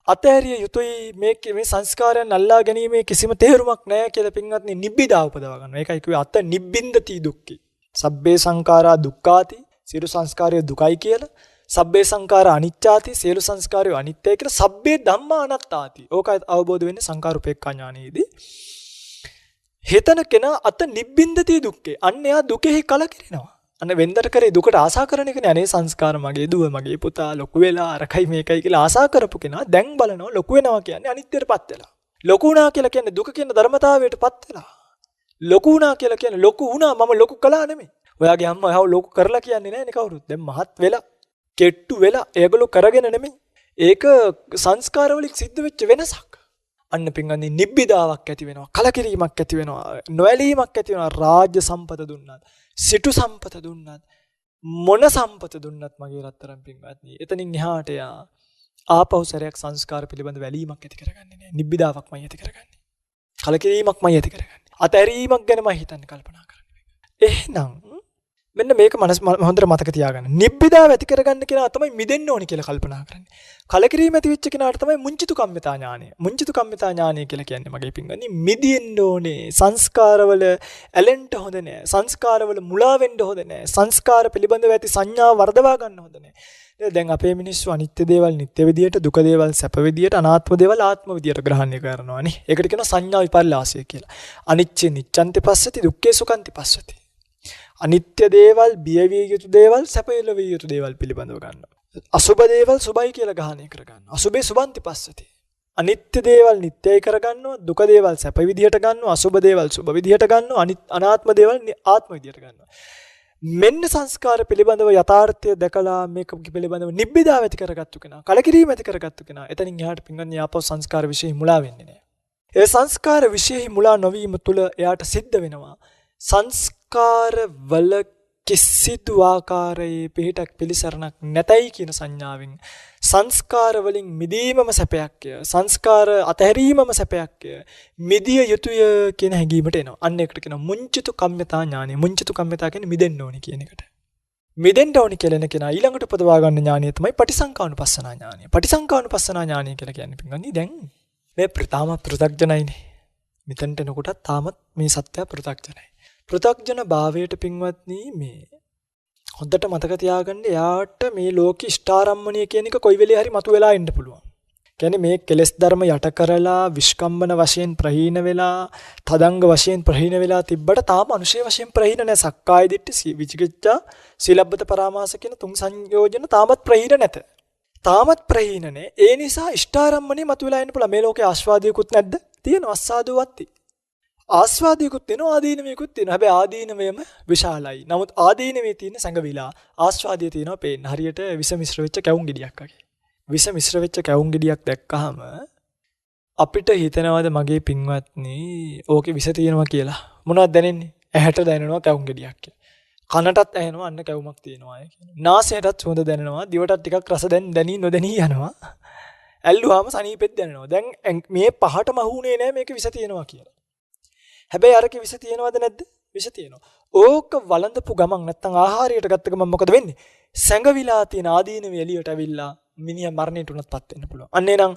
අතහැරිය යුතුයි මේ සංස්කාරයන් අල්ලා ගැනීමේ කිසිම තේරුමක් නැහැ කියලා පින්වත්නි නිබ්බිදා උපදවා ගන්නවා. ඒකයි කිව්වේ අත නිබ්බින්දති දුක්ඛි. සබ්බේ සංඛාරා දුක්ඛාති සියලු සංස්කාරය දුකයි කියලා. සබ්බේ සංඛාරා අනිච්චාති සියලු සංස්කාරය අනිත්‍යයි කියලා. සබ්බේ ධම්මා අනාත්තාති. ඕකයි අවබෝධ වෙන්නේ සංඛාර උපේක්ඛා ඥානෙදී. හේතන කෙනා අත නිබ්බින්දති දුක්ඛේ. අන්න එයා දුකෙහි කලකිරෙනවා. අන්න වෙන්දට කරේ දුකට ආසා කරන එකනේ අනේ සංස්කාර මගේ දුව මගේ පුතා ලොකු වෙලා අරකයි මේකයි කියලා ආසා කරපු කෙනා දැන් බලනවා ලොකු වෙනවා කියන්නේ අනිත්‍යයටපත් වෙලා. ලොකු වුණා කියලා කියන්නේ දුක කියන ධර්මතාවයටපත් වෙලා. ලොකු වුණා කියලා කියන්නේ ලොකු වුණා මම ලොකු කළා නෙමෙයි. ඔයාගේ අම්මා යව ලොකු කරලා කියන්නේ නැහැ නේ කවුරුත්. දැන් මහත් වෙලා කෙට්ටු වෙලා ඒගොල්ලෝ කරගෙන නෙමෙයි. ඒක සංස්කාර වලින් සිද්ධ වෙච්ච වෙනසක්. අන්න පින්ගන්නේ නිබ්බිදාවක් ඇති වෙනවා. කලකිරීමක් ඇති වෙනවා. නොඇලීමක් ඇති වෙනවා. රාජ්‍ය සම්පත දුන්නත් සිටු සම්පත දුන්නත් මොන සම්පත දුන්නත් මගේ රත්තරන් පින්වත්නි එතනින් එහාට යා ආපහු සැරයක් සංස්කාර පිළිබඳ වැළීමක් ඇති කරගන්නේ නැහැ. නිබ්බිදාවක්මයි ඇති කරගන්නේ. කලකිරීමක්මයි ඇති කරගන්නේ. අතැරීමක් ගැනමයි හිතන්න කල්පනා කරන්නේ. එහෙනම් මෙන්න මේක හොඳට මතක තියාගන්න. නිබ්බිදාව ඇති කරගන්න කෙනා තමයි මිදෙන්න ඕනි කියලා කල්පනා කරන්නේ. කලකිරීම ඇති වෙච්ච කෙනාට තමයි මුංචිතු කම්මිතා ඥානය. මුංචිතු කම්මිතා ඥානය කියලා කියන්නේ මගේ පින්වත්නි මිදෙන්න ඕනේ. සංස්කාරවල ඇලෙන්න හොඳ නැහැ. සංස්කාරවල මුලා වෙන්න හොඳ නැහැ. සංස්කාර පිළිබඳව ඇති සංඥා වර්ධවා ගන්න හොඳ නැහැ. දැන් අපේ මිනිස්සු අනිත්‍ය දේවල් නිට්ටය විදියට, දුක දේවල් සැප විදියට, අනාත්ම දේවල් ආත්ම විදියට ග්‍රහණය කරනවානේ. ඒකට කියනවා සංඥා විපර්යාසය කියලා. අනිච්ච නිච්ඡන්ති පස්සති, දුක්ඛේ සුඛන්ති පස්සති. අනිත්‍ය දේවල්, බියවිය යුතු දේවල්, සැපයලවිය යුතු දේවල් පිළිබඳව ගන්නවා. අසුබ දේවල් සුබයි කියලා ග්‍රහණය කරගන්නවා. අසුබේ සුබන්ති පස්සති. අනිත්‍ය දේවල් නිට්ටයයි කරගන්නවා, දුක දේවල් සැප විදියට ගන්නවා, අසුබ දේවල් සුබ විදියට ගන්නවා, අනාත්ම දේවල් ආත්ම විදියට ගන්නවා. මෙන්න සංස්කාර පිළිබඳව යථාර්ථය දැකලා මේක පිළිබඳව නිබ්බිදාව ඇති කරගත්තු කෙනා, කලකිරීම ඇති කරගත්තු කෙනා, එතනින් එහාට පින්වන්නේ ආපහු සංස්කාර විශේෂ මුලා වෙන්නේ නැහැ. ඒ සංස්කාර විශේෂ මුලා නොවීම තුළ එයාට සිද්ධ වෙනවා සංස්කාර වල කිසිදු ආකාරයේ පිහිටක් පිළිසරණක් නැතයි කියන සංඥාවෙන් සංස්කාර වලින් මිදීමම සැපයක්ය, සංස්කාර අතහැරීමම සැපයක්ය, මිදිය යුතුය කියන හැඟීමට එනවා. අන්න ඒකට කියනවා මුංචිතු කම්මිතා ඥානය. මුංචිතු කම්මිතා කියන්නේ මිදෙන්න ඕනි කියන එකට. මිදෙන්න ඕනි කියලා කෙනා ඊළඟට උපදවා ගන්න ඥානය තමයි පටිසංකානුපස්සනා ඥානය. පටිසංකානුපස්සනා ඥානය කියලා කියන්නේ පින්වත්නි දැන් මේ තාම පෘථග්ජනයිනේ. මෙතනට එනකොටත් තාමත් මේ සත්‍ය පෘථග්ජනයි. පෘථග්ජන භාවයට පින්වත්නි මේ හොඳට මතක තියාගන්න එයාට මේ ලෝක ඉෂ්ඨාරම්මණය කියන එක කොයි වෙලේ හරි මතුවලා ඉන්න පුළුවන්. කියන්නේ මේ කෙලෙස් ධර්ම යට කරලා විස්කම්බන වශයෙන් ප්‍රහීන වෙලා තදංග වශයෙන් ප්‍රහීන වෙලා තිබ්බට තාම අනුශේ වශයෙන් ප්‍රහීන නැහැ. සක්කාය දිට්ඨි, විචිකිච්ඡා, සීලබ්බත පරාමාස කියන තුන් සංයෝජන තාමත් ප්‍රහීන නැත. තාමත් ප්‍රහීන නැහැ. ඒ නිසා ඉෂ්ඨාරම්මණය මතුවලා ඉන්න පුළුවන්. මේ ලෝකේ ආස්වාදයකුත් නැද්ද? තියෙනවා. අස්සාදුවත්ති. ආස්වාදයකුත් තියෙනවා, ආදීනමයකුත් තියෙනවා. හැබැයි ආදීනමයම විශාලයි. නමුත් ආදීනමේ තියෙන සංගවිලා ආස්වාදයේ තියෙනවා පේන්න. හරියට විස මිශ්‍ර වෙච්ච කැවුම් ගෙඩියක් වගේ. විස මිශ්‍ර වෙච්ච කැවුම් ගෙඩියක් දැක්කහම අපිට හිතනවාද මගේ පින්වත්නි ඕකේ විස තියෙනවා කියලා? මොනවද දැනෙන්නේ? ඇහැට දැනෙනවා කැවුම් ගෙඩියක් කියලා. කනටත් ඇහෙනවා අන්න කැවුමක් තියෙනවා කියනවා. නාසයටත් සුවඳ දැනෙනවා. දිවටත් ටිකක් රස දැනී නොදැනී යනවා. ඇල්ලුවාම සනීපෙත් දැනෙනවා. දැන් මේ පහටම අහුනේ නැහැ මේක විස තියෙනවා කියලා. හැබැයි අරකේ විස තියෙනවද නැද්ද? විස තියෙනවා. ඕක වළඳපු ගමන් නැත්තම් ආහාරයට ගත්ත ගමන් මොකද වෙන්නේ? සැඟවිලා තියෙන ආදීනව එළියට ඇවිල්ලා මිනිහා මරණයට උනත්පත් වෙන්න පුළුවන්. අන්න එනං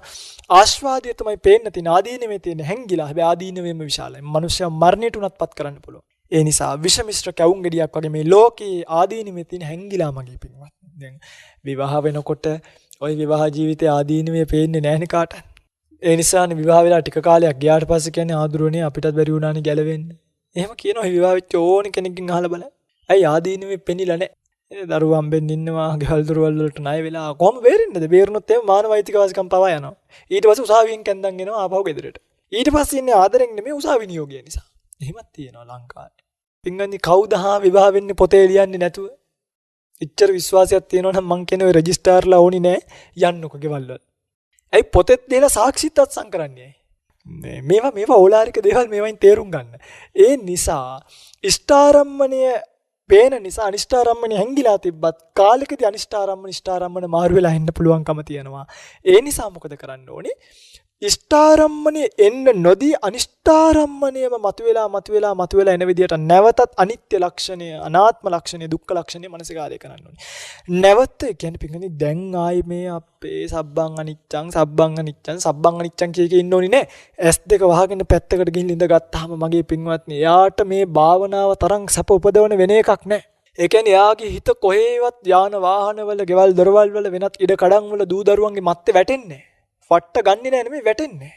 ආස්වාදය තමයි පේන්න තියෙන ආදීනවේ තියෙන හැංගිලා. හැබැයි ආදීනවෙම විශාලයි. මනුෂ්‍යයා මරණයට උනත්පත් කරන්න පුළුවන්. ඒ නිසා විෂ මිශ්‍ර කැවුම් ගෙඩියක් වගේ මේ ලෝකේ ආදීනවේ තියෙන හැංගිලා මගේ පින්වත්. දැන් විවාහ වෙනකොට ওই විවාහ ජීවිතයේ ආදීනවේ පේන්නේ නැහැනේ කාටවත්. ඒ නිසානේ විවාහ වෙලා ටික කාලයක් ගියාට පස්සේ කියන්නේ ආදුරණේ අපිටත් බැරි වුණානේ ගැලවෙන්න. එහෙම කියනවා විවාහ වෙච්ච ඕන කෙනෙක්ගෙන් අහලා බලන්න. ඇයි ආදීනවේ පෙනිලා නැහැ? දරුවෝ හම්බෙන්න ඉන්නවා ගෙවල් දොරවල් වලට ණය වෙලා කොහොම බේරෙන්නද? බේරුණොත් එහෙම මානව අයිතිවාසිකම් පවා යනවා. ඊට පස්සේ උසාවියෙන් කැන්දන් එනවා ආපහු ගෙදරට. ඊට පස්සේ ඉන්නේ ආදරෙන් නෙමෙයි උසාවි නියෝගය නිසා. එහෙමත් තියෙනවා ලංකාවේ. පින්ගන්නේ කවුද විවාහ වෙන්නේ පොතේ ලියන්නේ නැතුව? ඉච්චර විශ්වාසයක් තියෙනවා නම් මං කියන්නේ ඔය රෙජිස්ටාර්ලා ඕනි නෑ යන්නකො ගෙවල් වල. ඇයි පොතෙත් දීලා සාක්ෂිත් අත්සන් කරන්නේ? මේවා ඕලාරික දේවල් මේවයින් තේරුම් ගන්න. ඒ නිසා ඉෂ්ඨාරම්මණය පේන නිසා අනිෂ්ඨාරම්මණය හැංගිලා තිබ්බත් කාලෙකදී අනිෂ්ඨාරම්මණ මාරු වෙලා එන්න පුළුවන්කම තියෙනවා. ඒ නිසා මොකද කරන්න ඕනේ? ඉෂ්ඨාරම්මණය එන්න නොදී අනිෂ්ඨාරම්මණයම මතුවෙලා එන විදියට නැවතත් අනිත්‍ය ලක්ෂණය, අනාත්ම ලක්ෂණය, දුක්ඛ ලක්ෂණය මනසිකාරය කරන්න ඕනේ. නැවත කියන්නේ පිටින් දැන් ආයේ මේ අපේ සබ්බං අනිච්චං කිය ඉන්න ඕනේ නෑ. S2 වහගෙන පැත්තකට ගිහින් ඉඳ ගත්තාම මගේ පින්වත්නි, එයාට මේ භාවනාව තරම් සැප උපදවන වෙන එකක් නෑ. ඒ කියන්නේ එයාගේ හිත කොහේවත් යාන වාහනවල, ගෙවල් දොරවල් වල, වෙනත් ඉඩ කඩම් වල දූ දරුවන්ගේ මැත්තේ වැටෙන්නේ නෑ. වට ගන්නේ නැහැ නෙමෙයි වැටෙන්නේ.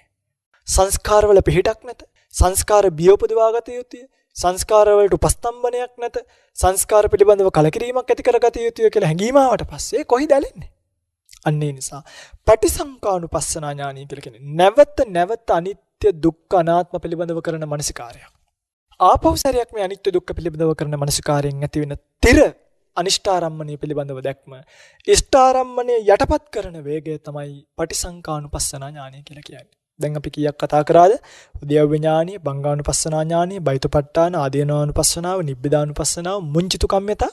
සංස්කාරවල පිහිටක් නැත. සංස්කාර බියෝපදවා ගත යුතුය. සංස්කාර වලට උපස්තම්භනයක් නැත. සංස්කාර පිළිබඳව කලකිරීමක් ඇති කරගත යුතුය කියලා හැඟීම ආවට පස්සේ කොහේද ඇලෙන්නේ? අන්න ඒ නිසා පටිසංකානුපස්සනා ඥානය කියලා කියන්නේ නැවත අනිත්‍ය දුක්ඛ අනාත්ම පිළිබඳව කරන මනසිකාරයක්. ආපහු සැරයක් මේ අනිත්‍ය දුක්ඛ පිළිබඳව කරන මනසිකාරයෙන් ඇති වෙන තිර අනිෂ්ඨාරම්මණය පිළිබඳව දැක්ම. ඉෂ්ඨාරම්මණය යටපත් කරන වේගය තමයි පටිසංකානුපස්සනා ඥානය කියලා කියන්නේ. දැන් අපි කීයක් කතා කරාද? උද්‍යව ඥානය, බංගානුපස්සනා ඥානය, බයිතපට්ඨාන, ආදීනවානුපස්සනාව, නිබ්බිදානුපස්සනාව, මුංචිතු කම්මතා,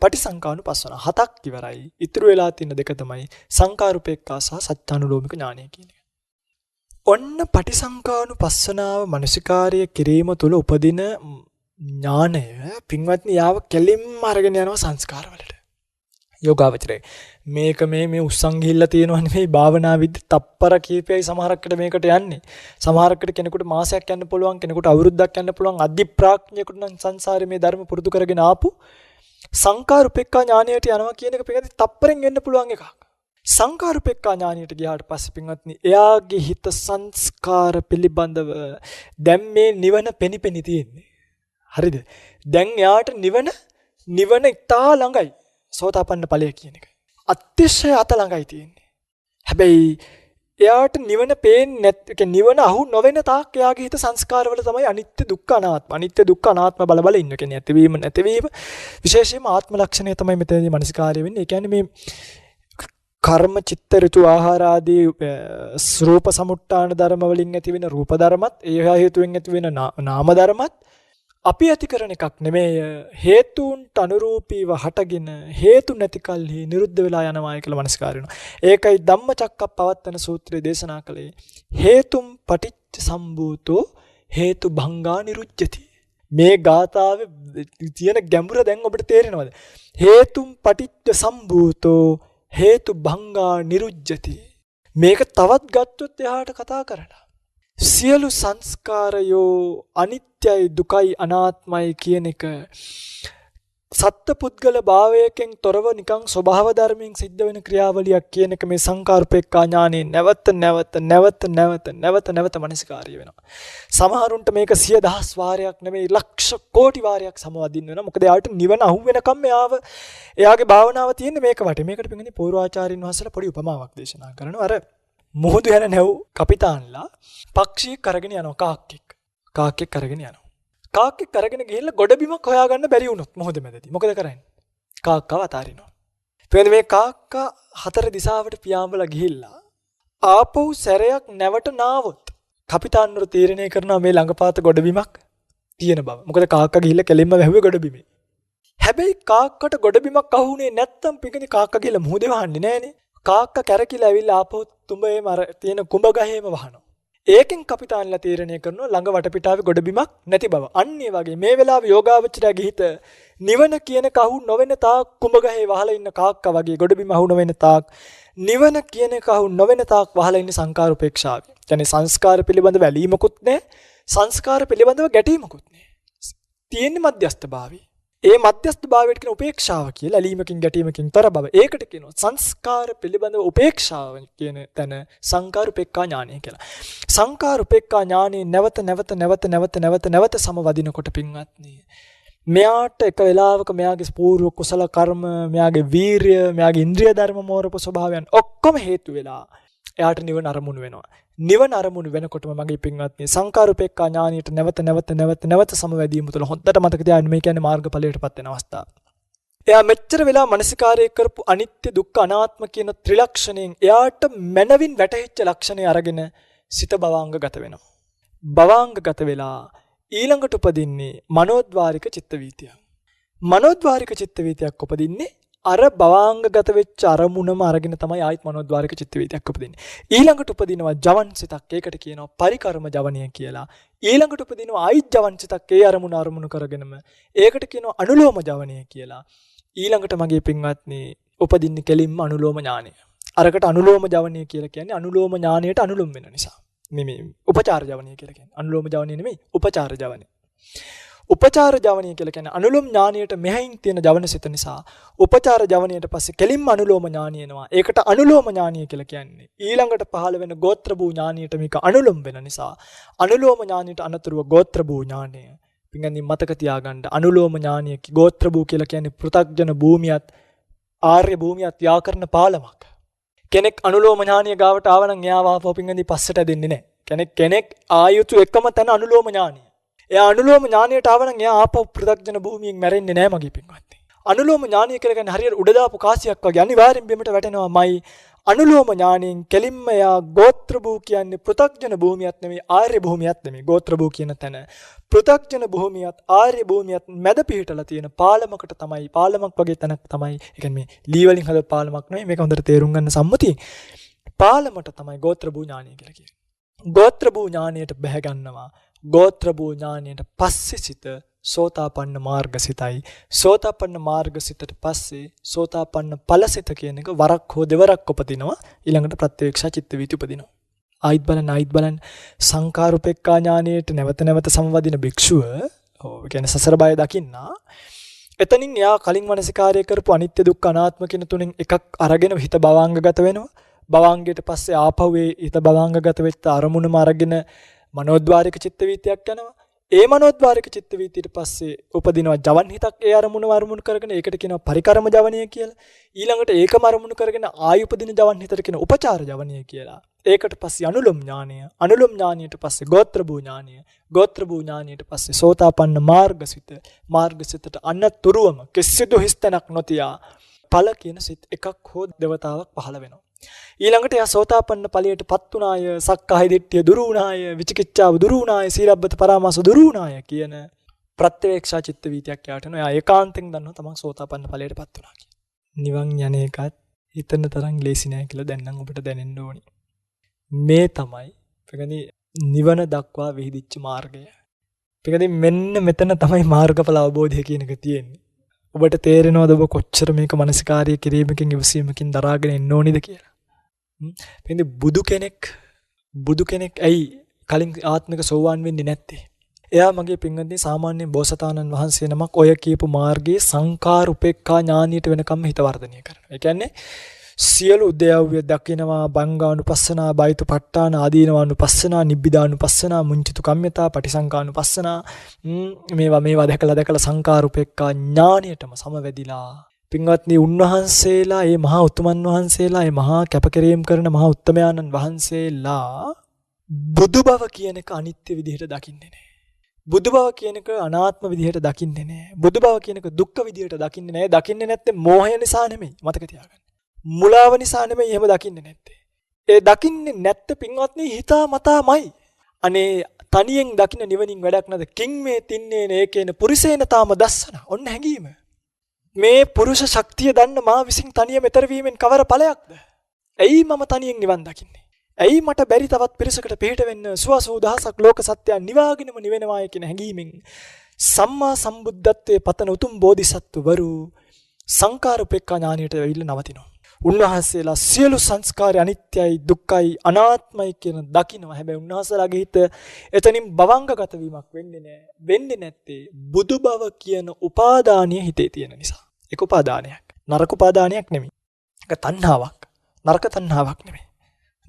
පටිසංකානුපස්සනා. 7ක් ඉවරයි. ඉතුරු වෙලා තියෙන දෙක තමයි සංකාරුපේක්ඛා සහ සත්‍යානුලෝමික ඥානය කියන්නේ. ඔන්න පටිසංකානුපස්සනාව මනසිකාර්ය කිරීම තුළ උපදින ඥානය පින්වත්නි යාව කෙලින්ම අරගෙන යනවා සංස්කාරවලට. යෝගාවචරේ මේක මේ උස්සන් ගිහිල්ලා තියෙනවා නෙමෙයි භාවනා විද්‍ය තප්පර කීපයයි සමහරකට මේකට යන්නේ. සමහරකට කෙනෙකුට මාසයක් යන්න පුළුවන්, කෙනෙකුට අවුරුද්දක් යන්න පුළුවන්. අධි ප්‍රඥයෙකුට නම් සංසාරේ මේ ධර්ම පුරුදු කරගෙන ආපු සංකාරුපේක්ඛා ඥානයට යනවා කියන එක පිටදී තප්පරෙන් වෙන්න පුළුවන් එකක්. සංකාරුපේක්ඛා ඥානයට ගියාට පස්සේ පින්වත්නි එයාගේ හිත සංස්කාර පිළිබඳව දැන් මේ නිවන පෙනිපෙනි තියෙන්නේ. හරිද? දැන් යාට නිවන ඉතා ළඟයි. සෝතාපන්න ඵලය කියන එක. අතිශය අත ළඟයි තියෙන්නේ. හැබැයි එයාට නිවන පේන්නේ නැත්. නිවන අහු නොවන තාක් එයාගේ හිත සංස්කාරවල තමයි අනිත්‍ය දුක්ඛ අනාත්ම. අනිත්‍ය දුක්ඛ අනාත්ම බල ඉන්න කෙනෙක් ඇතිවීම නැතිවීම විශේෂයෙන්ම ආත්ම ලක්ෂණය තමයි මෙතනදී මනසිකාර්ය වෙන්නේ. ඒ කියන්නේ මේ කර්ම චිත්ත ඍතු ආහාර ආදී රූප සමුට්ඨාන ධර්ම වලින් ඇති වෙන රූප ධර්මත් ඒ හේතුවෙන් ඇති වෙන නාම ධර්මත් අපි ඇති කරන එකක් නෙමෙයි. හේතුන්ට අනුරූපීව හටගෙන හේතු නැති කල්හි නිරුද්ධ වෙලා යනවායි කියලා මනස්කාර වෙනවා. ඒකයි ධම්මචක්කප්පවත්තන සූත්‍රයේ දේශනා කළේ හේතුම් පටිච්ච සම්භූතෝ හේතු භංගා නිරුච්ඡති. මේ ගාථාවේ තියෙන ගැඹුර දැන් ඔබට තේරෙනවද? හේතුම් පටිච්ච සම්භූතෝ හේතු භංගා නිරුච්ඡති. මේක තවත් ගත්තොත් එහාට කතා කරලා සියලු සංස්කාරයෝ අනිත්‍යයි දුකයි අනාත්මයි කියන එක සත්පුද්ගල භාවයකින් තොරව නිකං ස්වභාව ධර්මයෙන් සිද්ධ වෙන ක්‍රියාවලියක් කියන එක මේ සංකාරපේක්ඛා ඥානෙ නැවත මනසිකාර්ය වෙනවා. සමහරුන්ට මේක 100,000 වාරයක් නෙමෙයි ලක්ෂ කෝටි වාරයක් සමවදින්න වෙනවා. මොකද එයාට නිවන අහු වෙනකම් එයාගේ භාවනාව තියෙන්නේ මේක වටේ. මේකට පිටින් පූර්වාචාරින් වහන්සේලා පොඩි උපමාවක් දේශනා කරනවා. අර මුහුදු යන නැව් කපිතාන්ලා පක්ෂියෙක් කරගෙන යනවා කාක්කෙක් කරගෙන යනවා. කාක්කෙක් කරගෙන ගිහිල්ලා ගොඩබිමක් හොයාගන්න බැරි වුණොත් මොහොත මැදදී මොකද කරන්නේ? කාක්කව අතාරිනවා. ඊපස්සේ මේ කාක්කා 4 දිශාවට පියාඹලා ගිහිල්ලා ආපහු සැරයක් නැවට නාවොත් කපිතාන්වරු තීරණය කරනවා මේ ළඟපාත ගොඩබිමක් තියෙන බව. මොකද කාක්කා ගිහිල්ලා කෙලින්ම වැහුවේ ගොඩබිමේ. හැබැයි කාක්කට ගොඩබිමක් අහුනේ නැත්තම් පිටින් කාක්කා කියලා මුහුදේ වහන්නේ නැහනේ. කාක්කා කැරකිලා ඇවිල්ලා ආපහු තුඹේම අර තියෙන කුඹ ගහේම වහනවා. ඒකෙන් කපිතාන්ලා තීරණය කරනවා ළඟ වටපිටාවේ ගොඩබිමක් නැති බව. අන්න ඒ වගේ මේ වෙලාවේ යෝගාවචරය ගිහිත නිවන කියන කහු නොවන තාක් කුඹ ගහේ වහලා ඉන්න කාක්කා වගේ ගොඩබිම අහු නොවන තාක් නිවන කියන කහු නොවන තාක් වහලා ඉන්න සංකාර උපේක්ෂාවේ. කියන්නේ සංස්කාර පිළිබඳව ඇලීමකුත් නැහැ. සංස්කාර පිළිබඳව ගැටීමකුත් නැහැ. තියෙන්නේ මධ්‍යස්ථභාවය. ඒ මධ්‍යස්ථභාවයට කියන උපේක්ෂාව කියලා ඇලීමකින් ගැටීමකින් තොර බව. ඒකට කියනවා සංස්කාර පිළිබඳව උපේක්ෂාව කියන තැන සංකාර උපේක්ඛා ඥානය කියලා. සංකාර උපේක්ඛා ඥානෙ නැවත සමවදිනකොට පින්වත්නි මෙයාට එක වෙලාවක මෙයාගේ පූර්ව කුසල කර්ම, මෙයාගේ වීරිය, මෙයාගේ ඉන්ද්‍රිය ධර්ම මෝරපු ස්වභාවයන් ඔක්කොම හේතු වෙලා එයාට නිවන අරමුණු වෙනවා. නිවන අරමුණු වෙනකොටම මගේ පින්වත්නි සංකාර උපේක්ඛා ඥානියට නැවත සමවැදීම තුළ හොඳට මතක තියාගන්න මේ කියන්නේ මාර්ගඵලයටපත් වෙන අවස්ථාව. එයා මෙච්චර වෙලා මනසිකාරය කරපු අනිත්‍ය දුක්ඛ අනාත්ම කියන ත්‍රිලක්ෂණයෙන් එයාට මනවින් වැටහිච්ච ලක්ෂණය අරගෙන සිත භවාංගගත වෙනවා. භවාංගගත වෙලා ඊළඟට උපදින්නේ මනෝද්වාරික චිත්ත වීතියක්. මනෝද්වාරික චිත්ත වීතියක් උපදින්නේ අර භවාංගගත වෙච්ච අරමුණම අරගෙන තමයි ආයිත් මනෝද්වාරික චිත්ත වීතියක් උපදින්නේ. ඊළඟට උපදිනවා ජවන් සිතක්. ඒකට කියනවා පරිකර්ම ජවනය කියලා. ඊළඟට උපදිනවා ආයිත් ජවන් සිතක්. ඒ අරමුණු කරගෙනම ඒකට කියනවා අනුලෝම ජවනය කියලා. ඊළඟට මගේ පින්වත්නි උපදින්නේ කෙලින්ම අනුලෝම ඥානය. අරකට අනුලෝම ජවනය කියලා කියන්නේ අනුලෝම ඥානයට අනුලෝම වෙන නිසා. මේ උපචාර ජවනය කියලා කියන්නේ. අනුලෝම ජවනය නෙමෙයි උපචාර ජවනය. උපචාර ජවනය කියලා කියන්නේ අනුලෝම ඥානයට මෙහින් තියෙන ජවන සිත නිසා උපචාර ජවනයට පස්සේ කෙලින්ම අනුලෝම ඥානිය එනවා. ඒකට අනුලෝම ඥානිය කියලා කියන්නේ. ඊළඟට පහළ වෙන ගෝත්‍ර භූ ඥානියට මේක අනුලෝම වෙන නිසා අනුලෝම ඥානියට අනතුරුව ගෝත්‍ර භූ ඥානය. පින්ගන්නේ මතක තියාගන්න අනුලෝම ඥානිය ගෝත්‍ර භූ කියලා කියන්නේ පෘථග්ජන භූමියත් ආර්ය භූමියත් ව්‍යාකරණ පාලමක්. කෙනෙක් අනුලෝම ඥානිය ගාවට ආවනම් එයා වාපෝ පින්ගන්නේ පස්සට දෙන්නේ නැහැ. කෙනෙක් ආයුතු එකම තැන අනුලෝම ඥානිය. එයා අනුලෝම ඥානයට ආවනම් එයා ආපහු පෘථග්ජන භූමියෙන් මැරෙන්නේ නැහැ මගේ පින්වත්නි. අනුලෝම ඥානිය කියලා කියන්නේ හරියට උඩ දාපු කාසියක් වගේ අනිවාර්යෙන් බිමට වැටෙනවාමයි. අනුලෝම ඥානියෙන් කෙලින්ම එයා ගෝත්‍ර භූ කියන්නේ පෘථග්ජන භූමියක් නෙමෙයි ආර්ය භූමියක් නෙමෙයි. ගෝත්‍ර භූ කියන තැන පෘථග්ජන භූමියත් ආර්ය භූමියත් මැද පිහිටලා තියෙන පාලමකට තමයි පාලමක් වගේ තැනක් තමයි. ඒ කියන්නේ මේ ලී වලින් හදපු පාලමක් නෙමෙයි. මේක හොඳට තේරුම් ගන්න සම්මුතිය. පාලමට තමයි ගෝත්‍ර භූ ඥානිය කියලා කියන්නේ. ගෝත්‍ර භූ ඥානියට බැහැ ගන්නවා. ගෝත්‍ර භූ ඥානයට පස්සේ සිත සෝතාපන්න මාර්ගසිතයි. සෝතාපන්න මාර්ගසිතට පස්සේ සෝතාපන්න ඵලසිත කියන එක වරක් හෝ දෙවරක් උපදිනවා. ඊළඟට ප්‍රත්‍යක්ෂ චිත්ත වීති උපදිනවා. ආයිත් බලන්න සංකාර උපේක්ඛා ඥානයට නැවත සමවදින භික්ෂුව කියන්නේ සසර බය දකින්නා. එතනින් එයා කලින් මනසිකාරය කරපු අනිත්‍ය දුක්ඛ අනාත්ම කියන තුනෙන් එකක් අරගෙන හිත භවාංගගත වෙනවා. භවාංගයට පස්සේ ආපහු ඒ හිත භවාංගගත වෙච්ච අරමුණම අරගෙන මනෝද්වාරික චිත්ත වීතියක් යනවා. ඒ මනෝද්වාරික චිත්ත වීතියට පස්සේ උපදිනවා ජවන් හිතක් ඒ අරමුණු කරගෙන ඒකට කියනවා පරිකර්ම ජවනය කියලා. ඊළඟට ඒකම අරමුණු කරගෙන ආය උපදින ජවන් හිතට කියන උපචාර ජවනය කියලා. ඒකට පස්සේ අනුලෝම ඥානය. අනුලෝම ඥානයට පස්සේ ගෝත්‍ර භූ ඥානය. ගෝත්‍ර භූ ඥානයට පස්සේ සෝතාපන්න මාර්ගසිත. මාර්ගසිතට අන්නතුරුවම කිසිදු හිස්තැනක් නොතියා ඵල කියන සිත් එකක් හෝ දෙවතාවක් පහළ වෙනවා. ඊළඟට එයා සෝතාපන්න ඵලයටපත් උනාය, සක්කාය දිට්ඨිය දුරු උනාය, විචිකිච්ඡාව දුරු උනාය, සීලබ්බත පරාමාස දුරු උනාය කියන ප්‍රත්‍යවේක්ෂා චිත්ත වීතියක් යාට එනවා. එයා ඒකාන්තයෙන් දන්නවා තමන් සෝතාපන්න ඵලයටපත් උනා කියලා. නිවන් යන එකත් හිතන තරම් ලේසි නෑ කියලා දැන් නම් ඔබට දැනෙන්න ඕනි. මේ තමයි පිටකදී නිවන දක්වා විහිදිච්ච මාර්ගය. පිටකදී මෙන්න මෙතන තමයි මාර්ගඵල අවබෝධය කියන එක තියෙන්නේ. ඔබට තේරෙනවද ඔබ කොච්චර මේක මනසිකාර්ය කිරීමකින් ඉවසීමකින් දරාගෙන ඉන්න ඕනිද කියලා? පින්ද බුදු කෙනෙක් ඇයි කලින් ආත්මික සෝවාන් වෙන්නේ නැත්තේ? එයා මගේ පින්වත්නි සාමාන්‍ය බෝසතාණන් වහන්සේ නමක් ඔය කියපු මාර්ගයේ සංකාර උපේක්ඛා ඥානියට වෙනකම් හිත වර්ධනය කරනවා. ඒ කියන්නේ සියලු උද්‍යව්‍ය දකිනවා, බංගානුපස්සනා, බයිතුපට්ඨාන, ආදීනවානුපස්සනා, නිබ්බිදානුපස්සනා, මුංචිතු කම්මතා, පටිසංකානුපස්සනා මේවා දැකලා සංකාර උපේක්ඛා ඥානියටම සමවැදිලා පින්වත්නි උන්වහන්සේලා මේ මහා උතුමන් වහන්සේලා මේ මහා කැපකිරීම කරන මහා උත්තමයන්න් වහන්සේලා බුදු බව කියන එක අනිත්‍ය විදිහට දකින්නේ නැහැ. බුදු බව කියන එක අනාත්ම විදිහට දකින්නේ නැහැ. බුදු බව කියන එක දුක්ඛ විදිහට දකින්නේ නැහැ. දකින්නේ නැත්තේ මෝහය නිසා නෙමෙයි. මතක තියාගන්න. මුලාව නිසා නෙමෙයි එහෙම දකින්නේ නැත්තේ. ඒ දකින්නේ නැත්te පින්වත්නි හිතාමතාමයි. අනේ තනියෙන් දකින්න නිවනින් වැඩක් නැද? කිං මේ තින්නේ නේකේන පුරිසේන තාම දස්සන. ඔන්න හැංගීම. මේ පුරුෂ ශක්තිය දන්න මා විසින් තනියම ඈතර වීමෙන් කවර ඵලයක්ද? ඇයි මම තනියෙන් නිවන් දකින්නේ? ඇයි මට බැරි තවත් පිරිසකට පිට වෙන්න සුවසූ දහසක් ලෝක සත්‍යයන් නිවාගෙනම නිවෙනවායි කියන හැඟීමෙන් සම්මා සම්බුද්ධත්වයේ පතන උතුම් බෝධිසත්වවරු සංකාර උපේක්ඛා ඥානයට ඇවිල්ලා නවතිනවා. උන්වහන්සේලා සියලු සංස්කාරය අනිත්‍යයි දුක්ඛයි අනාත්මයි කියන දකින්න. හැබැයි උන්වහන්සේලාගේ හිත එතනින් භවංගගත වීමක් වෙන්නේ නැහැ. වෙන්නේ නැත්තේ බුදු බව කියන උපාදානිය හිතේ තියෙන නිසා. ඒක උපාදානයක්. නරක උපාදානයක් නෙමෙයි. ඒක තණ්හාවක්. නරක තණ්හාවක් නෙමෙයි.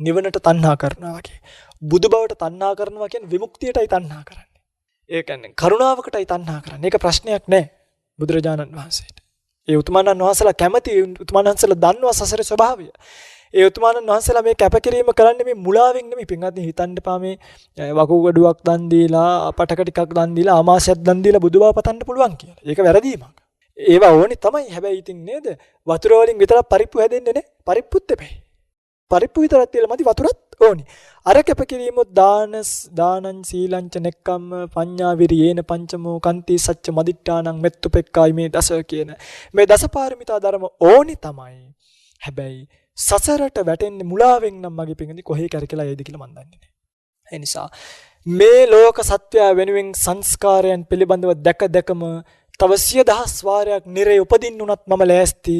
නිවනට තණ්හා කරනවා වගේ. බුදු බවට තණ්හා කරනවා කියන්නේ විමුක්තියටයි තණ්හා කරන්නේ. ඒ කියන්නේ කරුණාවකටයි තණ්හා කරන්නේ. ඒක ප්‍රශ්නයක් නෑ බුදුරජාණන් වහන්සේට. ඒ උතුමන්න් වහන්සේලා කැමති උතුමන්න් වහන්සේලා දන්නවා සසරේ ස්වභාවය. ඒ උතුමන්න් වහන්සේලා මේ කැපකිරීම කරන්නේ මේ මුලාවෙන් නෙමෙයි. පින්වත්නි හිතන්න එපා මේ වකුගඩුවක් දන් දීලා පටක ටිකක් දන් දීලා ආමාශයක් දන් දීලා බුදුබව පතන්න පුළුවන් කියලා. ඒක වැරදීමක්. ඒවා ඕනේ තමයි. හැබැයි ඉතින් නේද වතුර වලින් විතරක් පරිප්පු හැදෙන්නේ නේ. පරිප්පුත් එපේ. පරිප්පු විතරක් තියලා මදි වතුරත් ඕනි. අර කැපකිරීම දානං සීලංච නෙක්කම්ම පඤ්ඤා විරියේන පංචමෝ කන්ති සච්ච මදිට්ඨානං මෙත්තුපෙක්ඛායි මේ දස කියන මේ දසපාරමිතා ධර්ම ඕනි තමයි. හැබැයි සසරට වැටෙන්නේ මුලාවෙන් නම් මගේ පිංගුනි කොහේ කරකලා යයිද කියලා මන් දන්නේ නැහැ. ඒ නිසා මේ ලෝක සත්‍යය වෙනුවෙන් සංස්කාරයන් පිළිබඳව දැකම තව 100,000 වාරයක් නිරේ උපදින්න උනත් මම ලෑස්ති.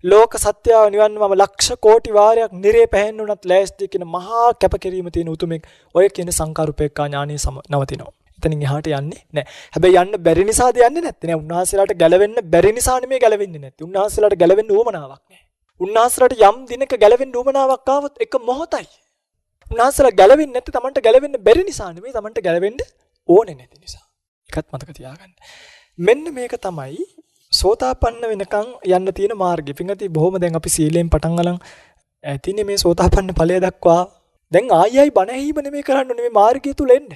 ලෝක සත්‍යව නිවන්න මම ලක්ෂ කෝටි වාරයක් නිරේ පැහැෙන්න උනත් ලෑස්ති කියන මහා කැපකිරීම තියෙන උතුමෙක් ඔය කියන සංකාරුපේක්ඛා ඥානිය නවතිනවා. එතනින් එහාට යන්නේ නැහැ. හැබැයි යන්න බැරි නිසාද යන්නේ නැත්තේ නෑ. උන්වහන්සේලාට ගැලවෙන්න බැරි නිසා නෙමෙයි ගැලවෙන්නේ නැත්තේ. උන්වහන්සේලාට ගැලවෙන්න උවමනාවක් නැහැ. උන්වහන්සේලාට යම් දිනක ගැලවෙන්න උවමනාවක් ආවොත් එක මොහොතයි. උන්වහන්සේලා ගැලවෙන්නේ නැත්තේ Tamanට ගැලවෙන්න බැරි නිසා නෙමෙයි Tamanට ගැලවෙන්න ඕනේ නැති නිසා. ඒකත් මතක තියාගන්න. මෙන්න මේක තමයි සෝතාපන්න වෙනකන් යන්න තියෙන මාර්ගය. පින්වත්නි බොහොම දැන් අපි සීලෙන් පටන් අලන් ඇතිනේ මේ සෝතාපන්න ඵලය දක්වා. දැන් ආයයි බණ ඇහිම නෙමෙයි කරන්න ඕනේ මේ මාර්ගය තුල එන්න.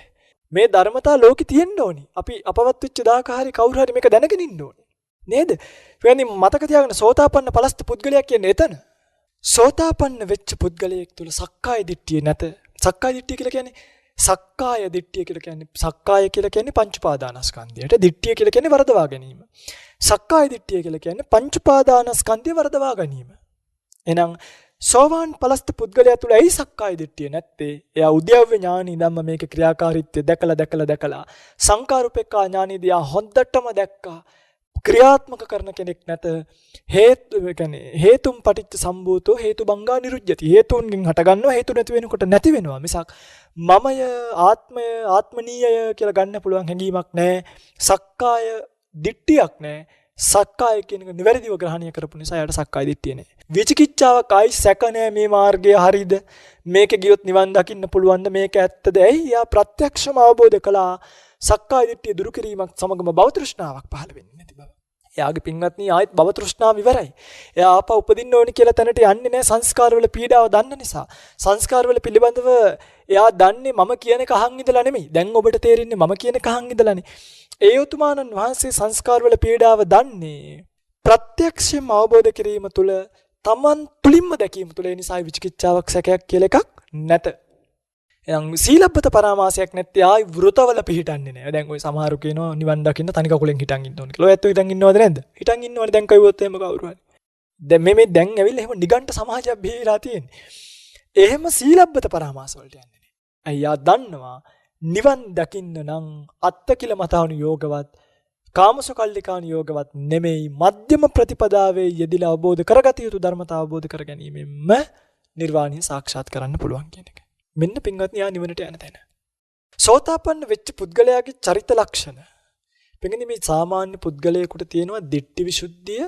මේ ධර්මතා ලෝකෙ තියෙන්න ඕනි. අපි අපවත් වෙච්ච දාකාරී කවුරු හරි මේක දැනගෙන ඉන්න ඕනේ. නේද? පින්වත්නි මතක තියාගන්න සෝතාපන්න ඵලස්ත පුද්ගලයා කියන්නේ එතන. සෝතාපන්න වෙච්ච පුද්ගලයෙක් තුල සක්කාය දිට්ඨිය නැත. සක්කාය දිට්ඨිය කියලා කියන්නේ සක්කාය දිට්ඨිය කියලා කියන්නේ පංච උපාදානස්කන්ධයට දිට්ඨිය කියලා කියන්නේ වරදවා ගැනීම. සක්කාය දිට්ඨිය කියලා කියන්නේ පංච උපාදානස්කන්ධය වරදවා ගැනීම. එහෙනම් සෝවාන් ඵලස්ත පුද්ගලයා තුල ඇයි සක්කාය දිට්ඨිය නැත්තේ? එයා උද්‍යව්‍ය ඥානි ධම්ම මේක ක්‍රියාකාරීත්වය දැකලා සංකාරුපේක්ඛා ඥානිදී හොඳටම දැක්කා. ක්‍රියාත්මක කරන කෙනෙක් නැත. හේතුම් පටිච්ච සම්භූතෝ හේතුබංගා නිරුජ්ජති. හේතුන්ගෙන් හටගන්නවා හේතු නැති වෙනකොට නැති වෙනවා. මිසක් මමය ආත්මය ආත්මනීයය කියලා ගන්න පුළුවන් හැඟීමක් නැහැ. සක්කාය දිට්ඨියක් නැහැ. සක්කාය කියන එක නිවැරදිව ග්‍රහණය කරපු නිසා යාට සක්කාය දිට්ඨිය නැහැ. විචිකිච්ඡාවක් ආයි සැක නැහැ මේ මාර්ගය හරියද? මේක ගියොත් නිවන් දකින්න පුළුවන්ද? මේක ඇත්තද? ඇයි? යා ප්‍රත්‍යක්ෂම අවබෝධ කළා. සක්කාය දිට්ඨිය දුරු කිරීමක් සමගම භව තෘෂ්ණාවක් පහළ වෙන්නේ නැති බව. එයාගේ පින්වත්නි ආයෙත් භව තෘෂ්ණාව ඉවරයි. එයා ආපහු උපදින්න ඕනි කියලා තැනට යන්නේ නැහැ සංස්කාරවල පීඩාව දන්න නිසා. සංස්කාරවල පිළිබඳව එයා දන්නේ මම කියන එක අහන් ඉඳලා නෙමෙයි. දැන් ඔබට තේරෙන්නේ මම කියන එක අහන් ඉඳලානේ. ඒ උතුමාණන් වහන්සේ සංස්කාරවල පීඩාව දන්නේ ප්‍රත්‍යක්ෂයෙන්ම අවබෝධ කිරීම තුළ තමන් තුලින්ම දැකීම තුළ. ඒ නිසා විචිකිච්ඡාවක් සැකයක් කියලා එකක් නැත. එහෙනම් සීලබ්බත පරාමාසයක් නැත්තේ ආයි වෘතවල පිහිටන්නේ නැහැ. දැන් ওই සමහරු කියනවා නිවන් දකින්න තනි කකුලෙන් හිටන් ඉන්න ඕනේ කියලා. ඔය ඇත්තෝ හිටන් ඉන්නවද නැද්ද? හිටන් ඉන්නවනේ දැන් කවුරුත් එහෙම කවුරු හරි. දැන් මේ දැන් ඇවිල්ලා එහෙම නිගණ්ඨ සමාජයක් බිහිලා තියෙන්නේ. එහෙම සීලබ්බත පරාමාස වලට යන්නේ නැහැ. අයියා දන්නවා නිවන් දකින්න නම් අත්ත කියලා මතාවුණු යෝගවත් කාමසුකල්ලිකාණු යෝගවත් නෙමෙයි මධ්‍යම ප්‍රතිපදාවේ යෙදিলা අවබෝධ කරගත යුතු ධර්මතාව අවබෝධ කර ගැනීමෙන්ම නිර්වාණය සාක්ෂාත් කරන්න පුළුවන් කියන එක. මෙන්න පින්වත්නි යා නිවනට යන තැන. සෝතාපන්න වෙච්ච පුද්ගලයාගේ චරිත ලක්ෂණ. පින්වත්නි මේ සාමාන්‍ය පුද්ගලයෙකුට තියෙනවා දිට්ඨි විසුද්ධිය,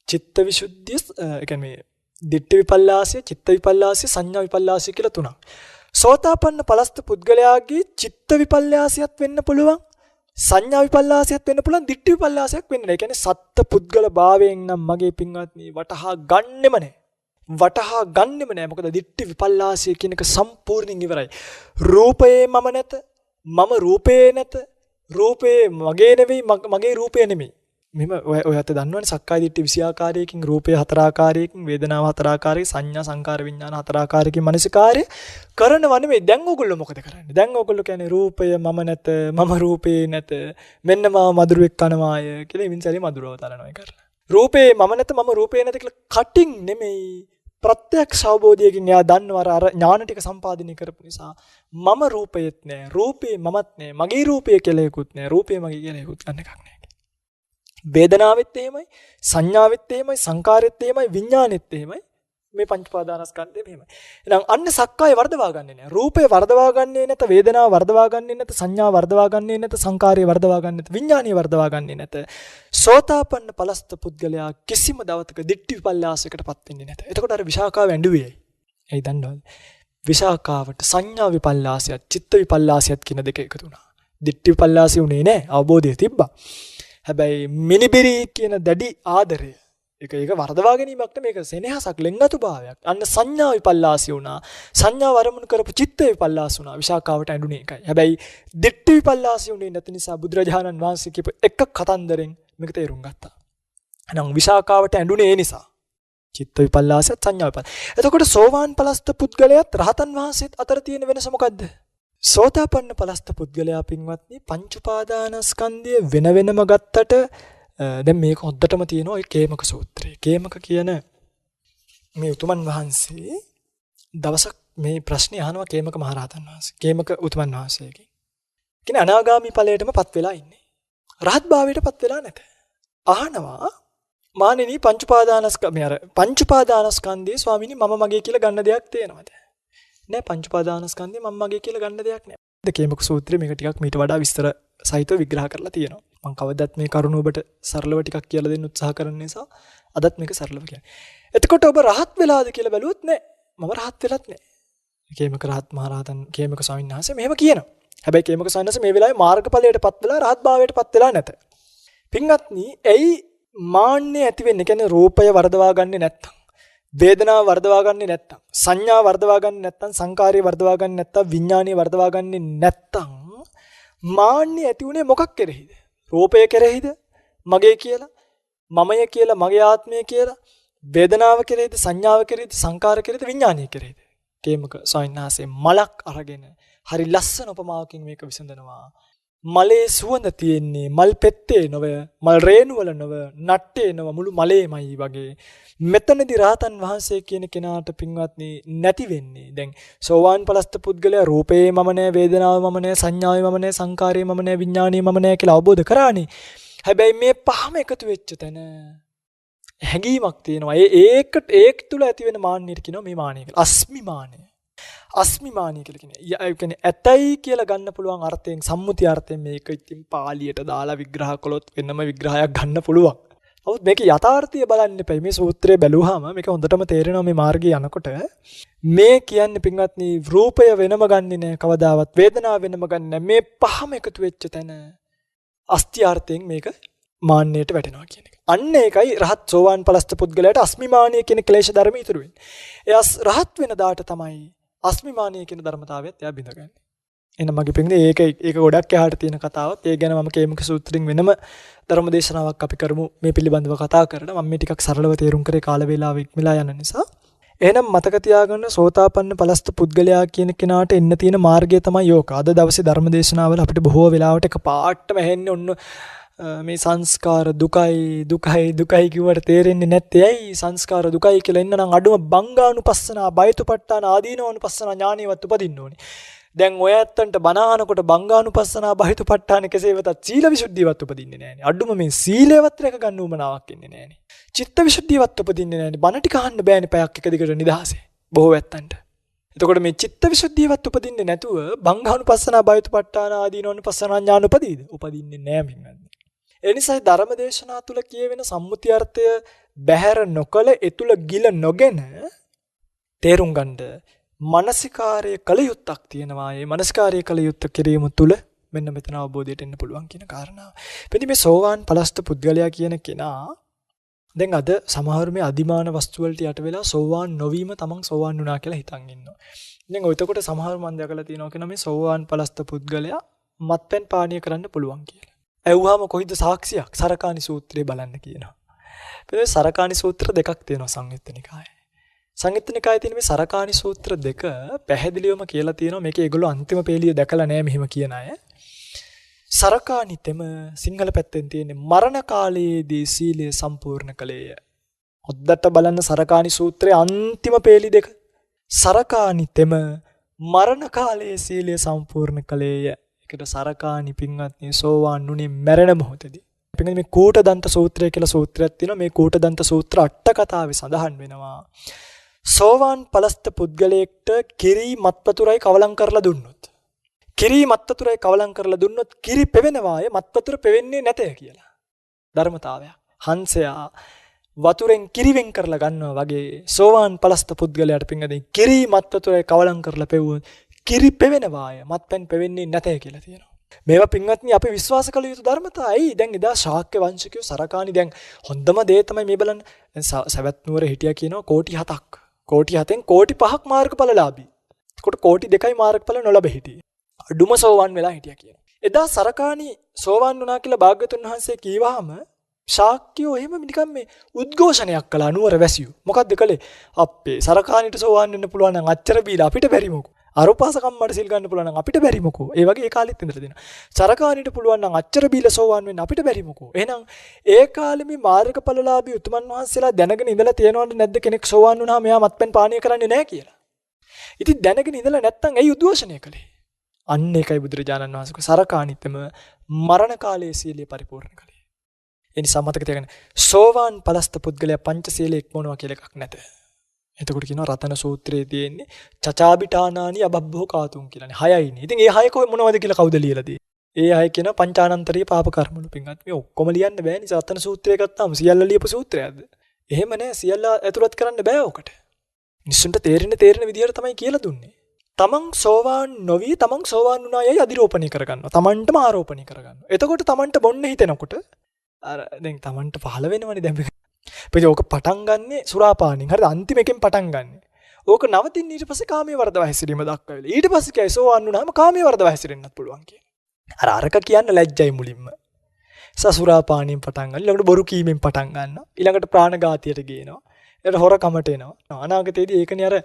චිත්ත විසුද්ධිය, ඒ කියන්නේ දිට්ඨි විපල්ලාසය, චිත්ත විපල්ලාසය, සංඥා විපල්ලාසය කියලා තුනක්. සෝතාපන්න පලස්ත පුද්ගලයාගේ චිත්ත විපල්ලාසයත් වෙන්න පුළුවන්, සංඥා විපල්ලාසයත් වෙන්න පුළුවන්, දිට්ඨි විපල්ලාසයක් වෙන්න නෑ. ඒ කියන්නේ සත්ත්ව පුද්ගල භාවයෙන් නම් මගේ පින්වත්නි වටහා ගන්නෙම නෑ. වටහා ගන්නෙම නෑ. මොකද දිට්ඨි විපල්ලාසය කියන එක සම්පූර්ණයෙන් ඉවරයි. රූපේ මම නැත, මම රූපේ නැත, රූපේ මගේ නෙවෙයි, මගේ රූපේ නෙමෙයි. මෙහෙම ඔයත් දන්නවනේ සක්කාය දිට්ඨි 20 ආකාරයකින්, රූපේ 4 ආකාරයකින්, වේදනාව 4 ආකාරයකින්, සංඥා සංකාර විඥාන 4 ආකාරයකින් මනසිකාර්ය කරනවා නෙමෙයි. දැන් ඕගොල්ලෝ මොකද කරන්නේ? දැන් ඕගොල්ලෝ කියන්නේ රූපය මම නැත, මම රූපේ නැත, මෙන්න මාව මధుරෙක් කනවාය කියලා ඉවින්සලේ මధుරව තරනවා කරලා. රූපේ මම නැත මම රූපේ නැත කියලා කටින් නෙමෙයි ප්‍රත්‍යක්ෂ අවබෝධයකින් එයා දන්නවර අර ඥාන ටික සම්පාදනය කරපු නිසා මම රූපයත් නෑ රූපේ මමත් නෑ මගේ රූපය කියලා එකකුත් නෑ රූපේ මගේ කියලා එකකුත් ගන්න එකක් නෑ වේදනාවෙත් එහෙමයි සංඥාවෙත් එහෙමයි සංකාරෙත් එහෙමයි විඥානෙත් එහෙමයි මේ පංච පාදානස්කන්ධෙම එහෙමයි එහෙනම් අන්න සක්කාය වර්ධවා ගන්නෙ නෑ රූපේ වර්ධවා ගන්නෙ නැත වේදනාව වර්ධවා ගන්නෙ නැත සංඥා වර්ධවා ගන්නෙ නැත සංකාරය වර්ධවා ගන්නෙ නැත විඥානිය වර්ධවා ගන්නෙ නැත සෝතාපන්න පලස්ත පුද්ගලයා කිසිම දවතක දිට්ඨි විපල්ලාසයකටපත් වෙන්නේ නැත එතකොට අර විශාකාව ඇඬුවේ ඇයි දන්නවද විශාකාවට සංඥා විපල්ලාසයත් චිත්ත විපල්ලාසයත් කියන දෙක එකතු වුණා දිට්ඨි විපල්ලාසය උනේ නෑ අවබෝධය තිබ්බා හැබැයි මිනිබිරි කියන දැඩි ආදරය ඒක වර්ධවා ගැනීමක් නෙමෙයි මේක සෙනෙහසක් ලෙන්ගතු භාවයක් අන්න සංඥා විපල්ලාසය වුණා සංඥා වරමුණු කරපු චිත්ත විපල්ලාස වුණා විශාකාවට ඇඬුනේ එකයි හැබැයි දිට්ඨි විපල්ලාසය උනේ නැති නිසා බුදුරජාණන් වහන්සේ කියපු එක කතන්දරෙන් මේක තේරුම් ගත්තා එහෙනම් විශාකාවට ඇඬුනේ ඒ නිසා චිත්ත විපල්ලාසය සංඥා විපල්ලාස එතකොට සෝවාන් පලස්ත පුද්ගලයාත් රහතන් වහන්සේත් අතර තියෙන වෙනස මොකද්ද සෝතාපන්න පලස්ත පුද්ගලයා පින්වත්නි පංච උපාදානස්කන්ධය වෙන වෙනම ගත්තට දැන් මේක හොද්දටම තියෙනවා ඒ කේමක සූත්‍රය. කේමක කියන මේ උතුමන් වහන්සේ දවසක් මේ ප්‍රශ්නේ අහනවා කේමක මහරහතන් වහන්සේ. කේමක උතුමන් වහන්සේගෙන්. කියන්නේ අනාගාමී ඵලයටමපත් වෙලා ඉන්නේ. රහත් භාවයටපත් වෙලා නැත. අහනවා මානෙනි පංච උපාදානස්කන්ධයේ ස්වාමීනි මම මගේ කියලා ගන්න දෙයක් තියෙනවද? නෑ පංච උපාදානස්කන්ධේ මම මගේ කියලා ගන්න දෙයක් නෑ. කේමක සූත්‍රයේ මේක ටිකක් මීට වඩා විස්තර සහිතව විග්‍රහ කරලා තියෙනවා. මම කවදත් මේ කරුණ ඔබට සරලව ටිකක් කියලා දෙන්න උත්සාහ කරන නිසා අදත් මේක සරලව කියන්නේ. එතකොට ඔබ රහත් වෙලාද කියලා බැලුවොත් නෑ. මම රහත් වෙලත් නෑ. කේමක රහත් මහරහතන් කේමක ස්වාමීන් වහන්සේ මෙහෙම කියනවා. හැබැයි කේමක ස්වාමීන් වහන්සේ මේ වෙලාවේ මාර්ගඵලයටපත් වෙලා රහත් භාවයටපත් වෙලා නැත. පින්වත්නි, එයි මාන්නේ ඇති වෙන්නේ කියන්නේ රූපය වර්ධවා ගන්නේ නැත්තම්, වේදනාව වර්ධවා ගන්නේ නැත්තම්, සංඥා වර්ධවා ගන්නේ නැත්තම්, සංකාරය වර්ධවා ගන්නේ නැත්තම්, විඥානීය වර්ධවා ගන්නේ නැත්තම් මාන්නේ ඇති උනේ මොකක් කෙරෙහිද? රූපය කෙරෙහිද? මගේ කියලා, මමය කියලා, මගේ ආත්මය කියලා, වේදනාව කෙරෙහිද, සංඥාව කෙරෙහිද, සංකාර කෙරෙහිද, විඥානීය කෙරෙහිද? කේමක ස්වාමීන් වහන්සේ මලක් අරගෙන හරි ලස්සන උපමාවකින් මේක විසඳනවා. මලේ සුවඳ තියෙන්නේ මල් පෙත්තේ නොව, මල් රේණු වල නොව, නට්ටේ නොව මුළු මලේමයි වගේ. මෙතනදී රහතන් වහන්සේ කියන කෙනාට පින්වත්නි නැති වෙන්නේ. දැන් සෝවාන් පලස්ත පුද්ගලයා රූපේ මම නෑ, වේදනාව මම නෑ, සංඥාවේ මම නෑ, සංකාරයේ මම නෑ, විඥානීය මම නෑ කියලා අවබෝධ කරානේ. හැබැයි මේ පහම එකතු වෙච්ච තැන හැඟීමක් තියෙනවා. ඒක තුල ඇති වෙන මාන්නයට කියනවා මේ මාන්නය කියලා. අස්මිමානය. අස්මිමානය කියලා කියන්නේ. ඒ කියන්නේ ඇතයි කියලා ගන්න පුළුවන් අර්ථයෙන්, සම්මුති අර්ථයෙන් මේක ඉතින් පාලියට දාලා විග්‍රහ කළොත් වෙනම විග්‍රහයක් ගන්න පුළුවන්. නමුත් මේක යථාර්ථය බලන්න එපයි. මේ සූත්‍රය බැලුවාම මේක හොඳටම තේරෙනවා මේ මාර්ගයේ යනකොට. මේ කියන්නේ පින්වත්නි රූපය වෙනම ගන්නෙ නෑ කවදාවත්. වේදනාව වෙනම ගන්නෙ නෑ. මේ පහම එකතු වෙච්ච තැන අස්ත්‍යාර්ථයෙන් මේක මාන්නයට වැටෙනවා කියන එක. අන්න ඒකයි රහත් සෝවාන් පලස්ත පුද්ගලයාට අස්මිමානීය කියන ක්ලේශ ධර්ම ඉතුරු වෙන්නේ. එයා රහත් වෙන දාට තමයි අස්මිමානීය කියන ධර්මතාවයත් එයා බිඳගන්නේ. එහෙනම් මගේ පිටින් ඒක ගොඩක් එහාට තියෙන කතාවක්. ඒ ගැන මම කේමක සූත්‍රයෙන් වෙනම ධර්මදේශනාවක් අපි කරමු මේ පිළිබඳව කතා කරලා. මම මේ ටිකක් සරලව තේරුම් කරේ කාල වේලාව ඉක්මලා යන නිසා. එහෙනම් මතක තියාගන්න සෝතාපන්න පලස්ත පුද්ගලයා කියන කෙනාට එන්න තියෙන මාර්ගය තමයි යෝක. අද දවසේ ධර්මදේශනාවල අපිට බොහෝ වෙලාවට එක පාටම ඇහෙන්නේ ඔන්න මේ සංස්කාර දුකයි කිව්වට තේරෙන්නේ නැත්තේ ඇයි සංස්කාර දුකයි කියලා එන්න නම් අඩුම බංගානුපස්සනා, බයතුපට්ඨාන, ආදීනවනුපස්සනා ඥානෙවත් උපදින්න ඕනේ. දැන් ඔය ඇත්තන්ට බණහනකොට බංගානුපස්සනා, බයතුපට්ඨාන කෙසේ වෙතත් සීල විසුද්ධියවත් උපදින්නේ නැහනේ. අඩුම මේ සීලයවත් රැක ගන්න උවමනාවක් ඉන්නේ නැහනේ. චිත්ත විසුද්ධියවත් උපදින්නේ නැහනේ. බණ ටික අහන්න බෑනේ පැයක් එක දිගට නිදහසේ. බොහෝ ඇත්තන්ට. එතකොට මේ චිත්ත විසුද්ධියවත් උපදින්නේ නැතුව බංගානුපස්සනා, බයතුපට්ඨාන, ආදීනවනුපස්සනා ඥාන උපදීද? උපදින්නේ නැහැ මින්වන්නේ. එනිසා ධර්මදේශනා තුල කියවෙන සම්මුති අර්ථය බැහැර නොකල ඒ තුල ගිල නොගෙන තේරුම් ගන්න මානසිකාර්ය කළ යුත්තක් තියෙනවා. මේ මානසිකාර්ය කළ යුත්ත කිරීම තුල මෙන්න මෙතන අවබෝධයට එන්න පුළුවන් කියන කාරණාව. එතෙදි මේ සෝවාන් පලස්ත පුද්ගලයා කියන කෙනා දැන් අද සමහර මේ අදිමාන වස්තු වලට යට වෙලා සෝවාන් නොවීම තමන් සෝවාන් වුණා කියලා හිතන් ඉන්නවා. දැන් ඔයතකොට සමහර මම දැකලා තියෙනවා කියන මේ සෝවාන් පලස්ත පුද්ගලයා මත්පැන් පානීය කරන්න පුළුවන් කියලා. ඇව්වම කොයිද සාක්ෂියක්? සරකානි සූත්‍රය බලන්න කියනවා. ඒ සරකානි සූත්‍ර දෙකක් තියෙනවා සංයුත්ත නිකායේ. සංයුත්ත නිකායේ තියෙන මේ සරකානි සූත්‍ර දෙක පැහැදිලිවම කියලා තියෙනවා මේකේ ඒගොල්ලෝ අන්තිම පේළිය දැකලා නැහැ මෙහෙම කියන අය. සරකානිතෙම සිංහල පැත්තෙන් තියෙන්නේ මරණ කාලයේදී සීලය සම්පූර්ණ කළේය. හොද්දට බලන්න සරකානි සූත්‍රයේ අන්තිම පේලි දෙක. සරකානිතෙම මරණ කාලයේ සීලය සම්පූර්ණ කළේය. ඒකට සරකානි පින්වත්නි සෝවාන් නුනේ මැරෙන මොහොතේදී. පින්වත්නි මේ කූටදන්ත සූත්‍රය කියලා සූත්‍රයක් තියෙනවා. මේ කූටදන්ත සූත්‍ර අට කතාවේ සඳහන් වෙනවා. සෝවාන් පලස්ත පුද්ගලයෙක්ට කිරි මත්පතුරයි කවලම් කරලා දුන්නොත්. කිරි මත්පතුරයි කවලම් කරලා දුන්නොත් කිරි පෙවෙනවාය මත්පතුර පෙවෙන්නේ නැතේ කියලා. ධර්මතාවයක්. හංසයා වතුරෙන් කිරි වෙන් කරලා ගන්නවා වගේ සෝවාන් පලස්ත පුද්ගලයාට පින්වත්නි කිරි මත්පතුරයි කවලම් කරලා පෙවුවොත් කිරි පෙවෙනවාය මත්පැන් පෙවෙන්නේ නැතේ කියලා තියෙනවා. මේවා පින්වත්නි අපි විශ්වාස කළ යුතු ධර්මතා. ඇයි දැන් එදා ශාක්‍ය වංශිකයෝ සරකානි දැන් හොඳම දේ තමයි මේ බලන්න. සවැත් නුවර හිටියා කියනවා කෝටි 7ක්. කෝටි 7න් කෝටි 5ක් මාර්ගඵලලාභී. ඒකට කෝටි 2යි මාර්ගඵල නොලැබ හිටියේ. අඩුම සෝවන් වෙලා හිටියා කියනවා. එදා සරකානි සෝවන් වුණා කියලා භාග්‍යවතුන් වහන්සේ කීවහම ශාක්‍යෝ එහෙම නිකන් මේ උද්ඝෝෂණයක් කළා නුවර වැසියෝ. මොකද්ද කළේ? අපේ සරකානිට සෝවන් වෙන්න පුළුවන් නම් අච්චර බීලා අපිට බැරි මොකෝ. අරුපාසකම්මට සිල් ගන්න පුළුවන් නම් අපිට බැරි මොකෝ. ඒ වගේ ඒ කාලෙත් ඉඳලා දෙනවා. සරකානිට පුළුවන් නම් අච්චර බීලා සෝවන් වෙන්න අපිට බැරි මොකෝ. එහෙනම් ඒ කාලේ මේ මාර්ගඵලලාභී උතුමන් වහන්සේලා දැනගෙන ඉඳලා තියෙනවද නැද්ද කෙනෙක් සෝවන් වුණාම එයා මත්පැන් පානය කරන්නේ නැහැ කියලා. ඉතින් දැනගෙන ඉඳලා නැත්තම් ඇයි උද්ඝෝෂණය කළේ? අන්න ඒකයි බුදුරජාණන් වහන්සේ සරකානිතම මරණ කාලයේ සීලය පරිපූර්ණ කළේ. ඒ නිසා මතක තියාගන්න සෝවාන් පලස්ත පුද්ගලයා පංචශීලයේ ඉක්මවනවා කියලා එකක් නැත. එතකොට කියනවා රතන සූත්‍රයේ තියෙන්නේ චචාබිටානානි අබබ්බෝ කාතුම් කියලානේ. 6යිනේ. ඉතින් ඒ 6 මොනවද කියලා කවුද ලියලා තියෙන්නේ? ඒ 6 කියන පංචානන්තරීය පාප කර්මවල පින්වත් මේ ඔක්කොම ලියන්න බෑ නේ. රතන සූත්‍රය ගත්තාම සියල්ල ලියපු සූත්‍රයක්ද? එහෙම නෑ. සියල්ල ඇතුළත් කරන්න බෑ ඔකට. මිනිස්සුන්ට තේරෙන විදිහට තමයි කියලා දුන්නේ. තමන් සෝවාන් නොවි තමන් සෝවාන් වුණා යයි අදිරෝපණය කරගන්නවා. තමන්ටම ආරෝපණය කරගන්නවා. එතකොට තමන්ට බොන්න හිතෙනකොට අර දැන් තමන්ට පහළ වෙනවනේ දැන් ඕක පටන් ගන්නෙ සුරාපානින්. හරිද? අන්තිම එකෙන් පටන් ගන්නෙ. ඕක නවතින්නේ ඊට පස්සේ කාමයේ වර්ධව හැසිරීම දක්වාවිලා. ඊට පස්සේ කියයි සෝවාන් වුණාම කාමයේ වර්ධව හැසිරෙන්නත් පුළුවන් කියන. අරක කියන්න ලැජ්ජයි මුලින්ම. සසුරාපානියෙන් පටන් ගන්න. ඊළඟට බොරු කීමෙන් පටන් ගන්නවා. ඊළඟට ප්‍රාණඝාතයට ගේනවා. ඊට හොරකමට එනවා. අනාගතයේදී ඒකනේ අර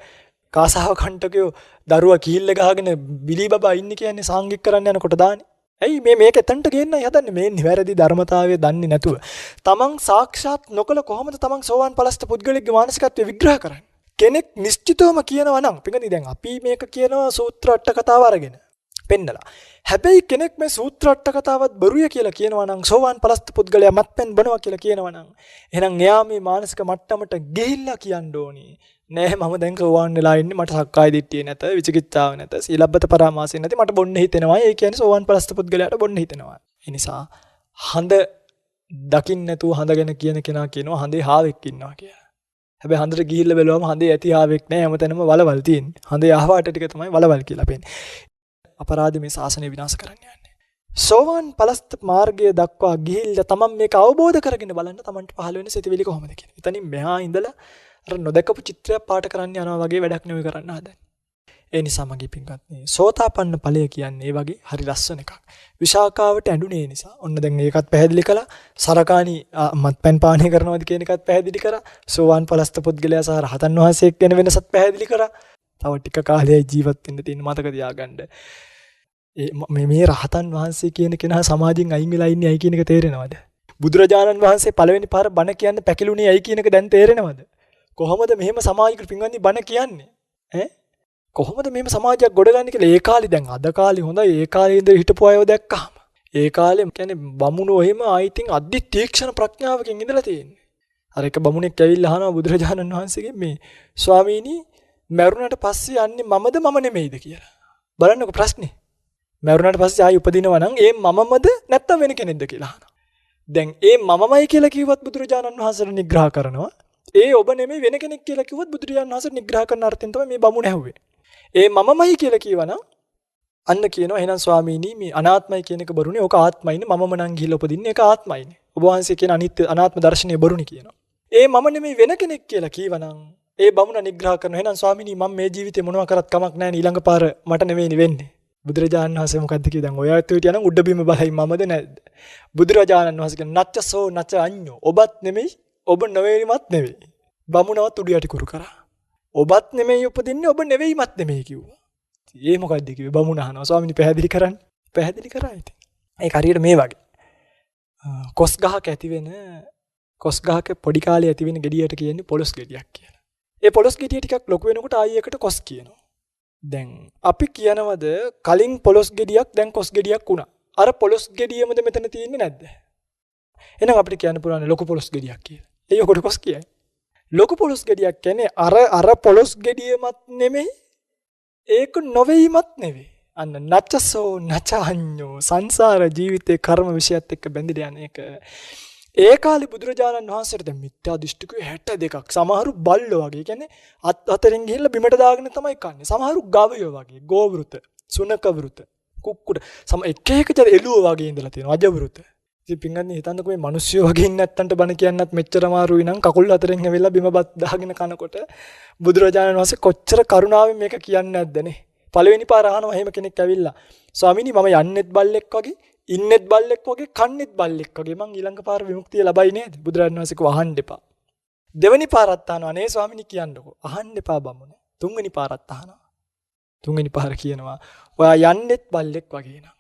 කාසාව කණ්ඩකයෝ දරුවා කීල්ල ගහගෙන බිලි බබා ඉන්නේ කියන්නේ සාංගික කරන්න යනකොට දාන්නේ. ඇයි මේක එතනට ගේන්නයි හදන්නේ මේ නිවැරදි ධර්මතාවය දන්නේ නැතුව. තමන් සාක්ෂාත් නොකල කොහොමද තමන් සෝවාන් පලස්ත පුද්ගලෙක්ගේ මානසිකත්වය විග්‍රහ කරන්නේ? කෙනෙක් නිශ්චිතවම කියනවා නම් පිටින් දැන් අපි මේක කියනවා සූත්‍ර අට කතාව අරගෙන පෙන්නලා. හැබැයි කෙනෙක් මේ සූත්‍ර අට කතාවත් බොරුය කියලා කියනවා නම් සෝවාන් පලස්ත පුද්ගලයා මත්පැන් බනවා කියලා කියනවා නම් එහෙනම් එයා මේ මානසික මට්ටමට ගිහිල්ලා කියන්න ඕනේ. නෑ මම දැන් සෝවාන් වෙලා ඉන්නේ මට සක්කාය දිට්ඨිය නැත විචිකිච්ඡාව නැත සීලබ්බත පරාමාසය නැති මට බොන්න හිතෙනවා. ඒ කියන්නේ සෝවාන් පලස්ත පුද්ගලයාට බොන්න හිතෙනවා. ඒ නිසා හඳ දකින්න නැතුව හඳ ගැන කියන කෙනා කියනවා හඳේ හාවෙක් ඉන්නවා කියලා. හැබැයි හඳට ගිහිල්ලා බැලුවම හඳේ ඇති හාවෙක් නෑ හැමතැනම වලවල් තියෙන්නේ. හඳේ ආවාට ටික තමයි වලවල් කියලා පෙන්නේ. අපරාධ මේ ශාසනය විනාශ කරන්න යන්නේ. සෝවාන් පලස්ත මාර්ගය දක්වා ගිහිල්ලා තමන් මේක අවබෝධ කරගෙන බලන්න තමන්ට පහළ වෙන සිතවිලි කොහොමද කියලා. එතනින් මෙහා ඉඳලා අර නොදකපු චිත්‍රයක් පාට කරන්න යනවා වගේ වැඩක් නෙවෙයි කරන්න හදන්නේ. ඒ නිසා මගේ පින්වත්නි සෝතාපන්න ඵලය කියන්නේ ඒ වගේ හරි ලස්සන එකක්. විශාකාවට ඇඬුනේ නිසා. ඔන්න දැන් ඒකත් පැහැදිලි කළා. සරකානි මත්පැන් පානය කරනවාද කියන එකත් පැහැදිලි කරා. සෝවාන් පලස්ත පුද්ගලයා සහ රහතන් වහන්සේ එක්ක වෙන වෙනසත් පැහැදිලි කරා. තව ටික කාලයයි ජීවත් වෙන්න තියෙන මතක තියාගන්න. මේ රහතන් වහන්සේ කියන කෙනා සමාජයෙන් අයින් වෙලා ඉන්නේ ඇයි කියන එක තේරෙනවද? බුදුරජාණන් වහන්සේ පළවෙනි පාර බණ කියන්න පැකිලුනේ ඇයි කියන එක දැන් තේරෙනවද? කොහොමද මෙහෙම සමාජයකට පින්වත්නි බණ කියන්නේ? ඈ කොහොමද මෙහෙම සමාජයක් ගොඩගන්නේ කියලා ඒ කාලේ දැන් අද කාලේ හොඳයි ඒ කාලේ ඉඳන් හිටපු අයව දැක්කහම ඒ කාලේ කියන්නේ බමුණෝ එහෙම ආයිතින් අධි තීක්ෂණ ප්‍රඥාවකින් ඉඳලා තියෙන්නේ. අර එක බමුණෙක් ඇවිල්ලා අහනවා බුදුරජාණන් වහන්සේගෙන් මේ ස්වාමීනි මරුණට පස්සේ යන්නේ මමද මම නෙමෙයිද කියලා. බලන්නකො ප්‍රශ්නේ. මරුණට පස්සේ ආයි උපදිනවා නම් ඒ මමමද නැත්නම් වෙන කෙනෙක්ද කියලා අහනවා. දැන් ඒ මමමයි කියලා කිව්වත් බුදුරජාණන් වහන්සේට නිග්‍රහ කරනවා. ඒ ඔබ නෙමෙයි වෙන කෙනෙක් කියලා කිව්වොත් බුදුරජාණන් වහන්සේ නිග්‍රහ කරන අර්ථයෙන් තමයි මේ බමුණ ඇහුවේ. ඒ මමමයි කියලා කියවනම් අන්න කියනවා එහෙනම් ස්වාමීනි මේ අනාත්මයි කියන එක බරුනේ. ඕක ආත්මයිනේ. මමම නම් ගිහිල්ලා උපදින්නේ ඒක ආත්මයිනේ. ඔබ වහන්සේ කියන අනිත්‍ය අනාත්ම දර්ශනය බරුනේ කියනවා. ඒ මම නෙමෙයි වෙන කෙනෙක් කියලා කියවනම් ඒ බමුණ නිග්‍රහ කරනවා. එහෙනම් ස්වාමීනි මම මේ ජීවිතේ මොනවා කරත් කමක් නැහැ නේ ඊළඟ පාර මට නෙමෙයිනේ වෙන්නේ. බුදුරජාණන් වහන්සේ මොකද්ද කිව්වේ දැන් ඔයත් හිටියනම් උඩ බිම බලයි මමද නැද්ද? බුදුරජාණන් වහන්සේ කියන නච්චසෝ නච්ච අඤ්ඤෝ ඔබත් නෙමෙයි ඔබ නොවේරිමත් නෙමෙයි. බමුණවත් උඩු යටි කුරු කරා. ඔබත් නෙමෙයි උපදින්නේ ඔබ නෙවෙයිමත් නෙමෙයි කිව්වා. ඒ මොකද්ද කිව්වේ? බමුණ අහනවා ස්වාමීනි පැහැදිලි කරන්න. පැහැදිලි කරා ඉතින්. ඒක හරියට මේ වගේ. කොස් ගහක ඇති වෙන කොස් ගහක පොඩි කාලේ ඇති වෙන ගෙඩියට කියන්නේ පොලොස් ගෙඩියක් කියලා. ඒ පොලොස් ගෙඩිය ටිකක් ලොකු වෙනකොට ආයෙ එකට කොස් කියනවා. දැන් අපි කියනවද කලින් පොලොස් ගෙඩියක් දැන් කොස් ගෙඩියක් වුණා. අර පොලොස් ගෙඩියමද මෙතන තියෙන්නේ නැද්ද? එහෙනම් අපිට කියන්න පුළුවන් ලොකු පොලොස් ගෙඩියක් කියලා. ඒ ඔකට කොස් කියයි. ලොකු පොලොස් ගෙඩියක් කියන්නේ අර පොලොස් ගෙඩියමත් නෙමෙයි ඒක නොවේයිමත් නෙවෙයි. අන්න නචසෝ නචඤ්ඤෝ සංසාර ජීවිතේ කර්ම විශයත් එක්ක බැඳිලා යන එක. ඒ කාලේ බුදුරජාණන් වහන්සේට දැන් මිත්‍යා දෘෂ්ටිකෝ 62ක්. සමහරු බල්ලෝ වගේ. කියන්නේ අතරින් ගිහිල්ලා බිමට දාගෙන තමයි කන්නේ. සමහරු ගවයෝ වගේ. ගෝවෘත, සුනක වෘත, කුක්කුඩ. එක එක ජර එළුව වගේ ඉඳලා තියෙනවා. අජ වෘත. ඉතින් පින්ගන්නේ හිතන්නකෝ මේ මිනිස්සු වගේ ඉන්න නැත්තන්ට බණ කියන්නත් මෙච්චර අමාරුයි නම් කකුල් අතරින් ඇවිල්ලා බිම බත් දාගෙන කනකොට බුදුරජාණන් වහන්සේ කොච්චර කරුණාවෙන් මේක කියන්නේ නැද්දනේ. පළවෙනි පාර අහනවා එහෙම කෙනෙක් ඇවිල්ලා ස්වාමීනි මම යන්නෙත් බල්ලෙක් වගේ ඉන්නෙත් බල්ලෙක් වගේ කන්නෙත් බල්ලෙක් වගේ මං ඊළඟ පාර විමුක්තිය ලබයි නේද? බුදුරජාණන් වහන්සේ කව අහන්න එපා. දෙවෙනි පාරත් අහනවා අනේ ස්වාමීනි කියන්නකෝ. අහන්න එපා බමුණ. තුන්වෙනි පාරත් අහනවා. තුන්වෙනි පාර කියනවා ඔයා යන්නෙත් බල්ලෙක් වගේ නම්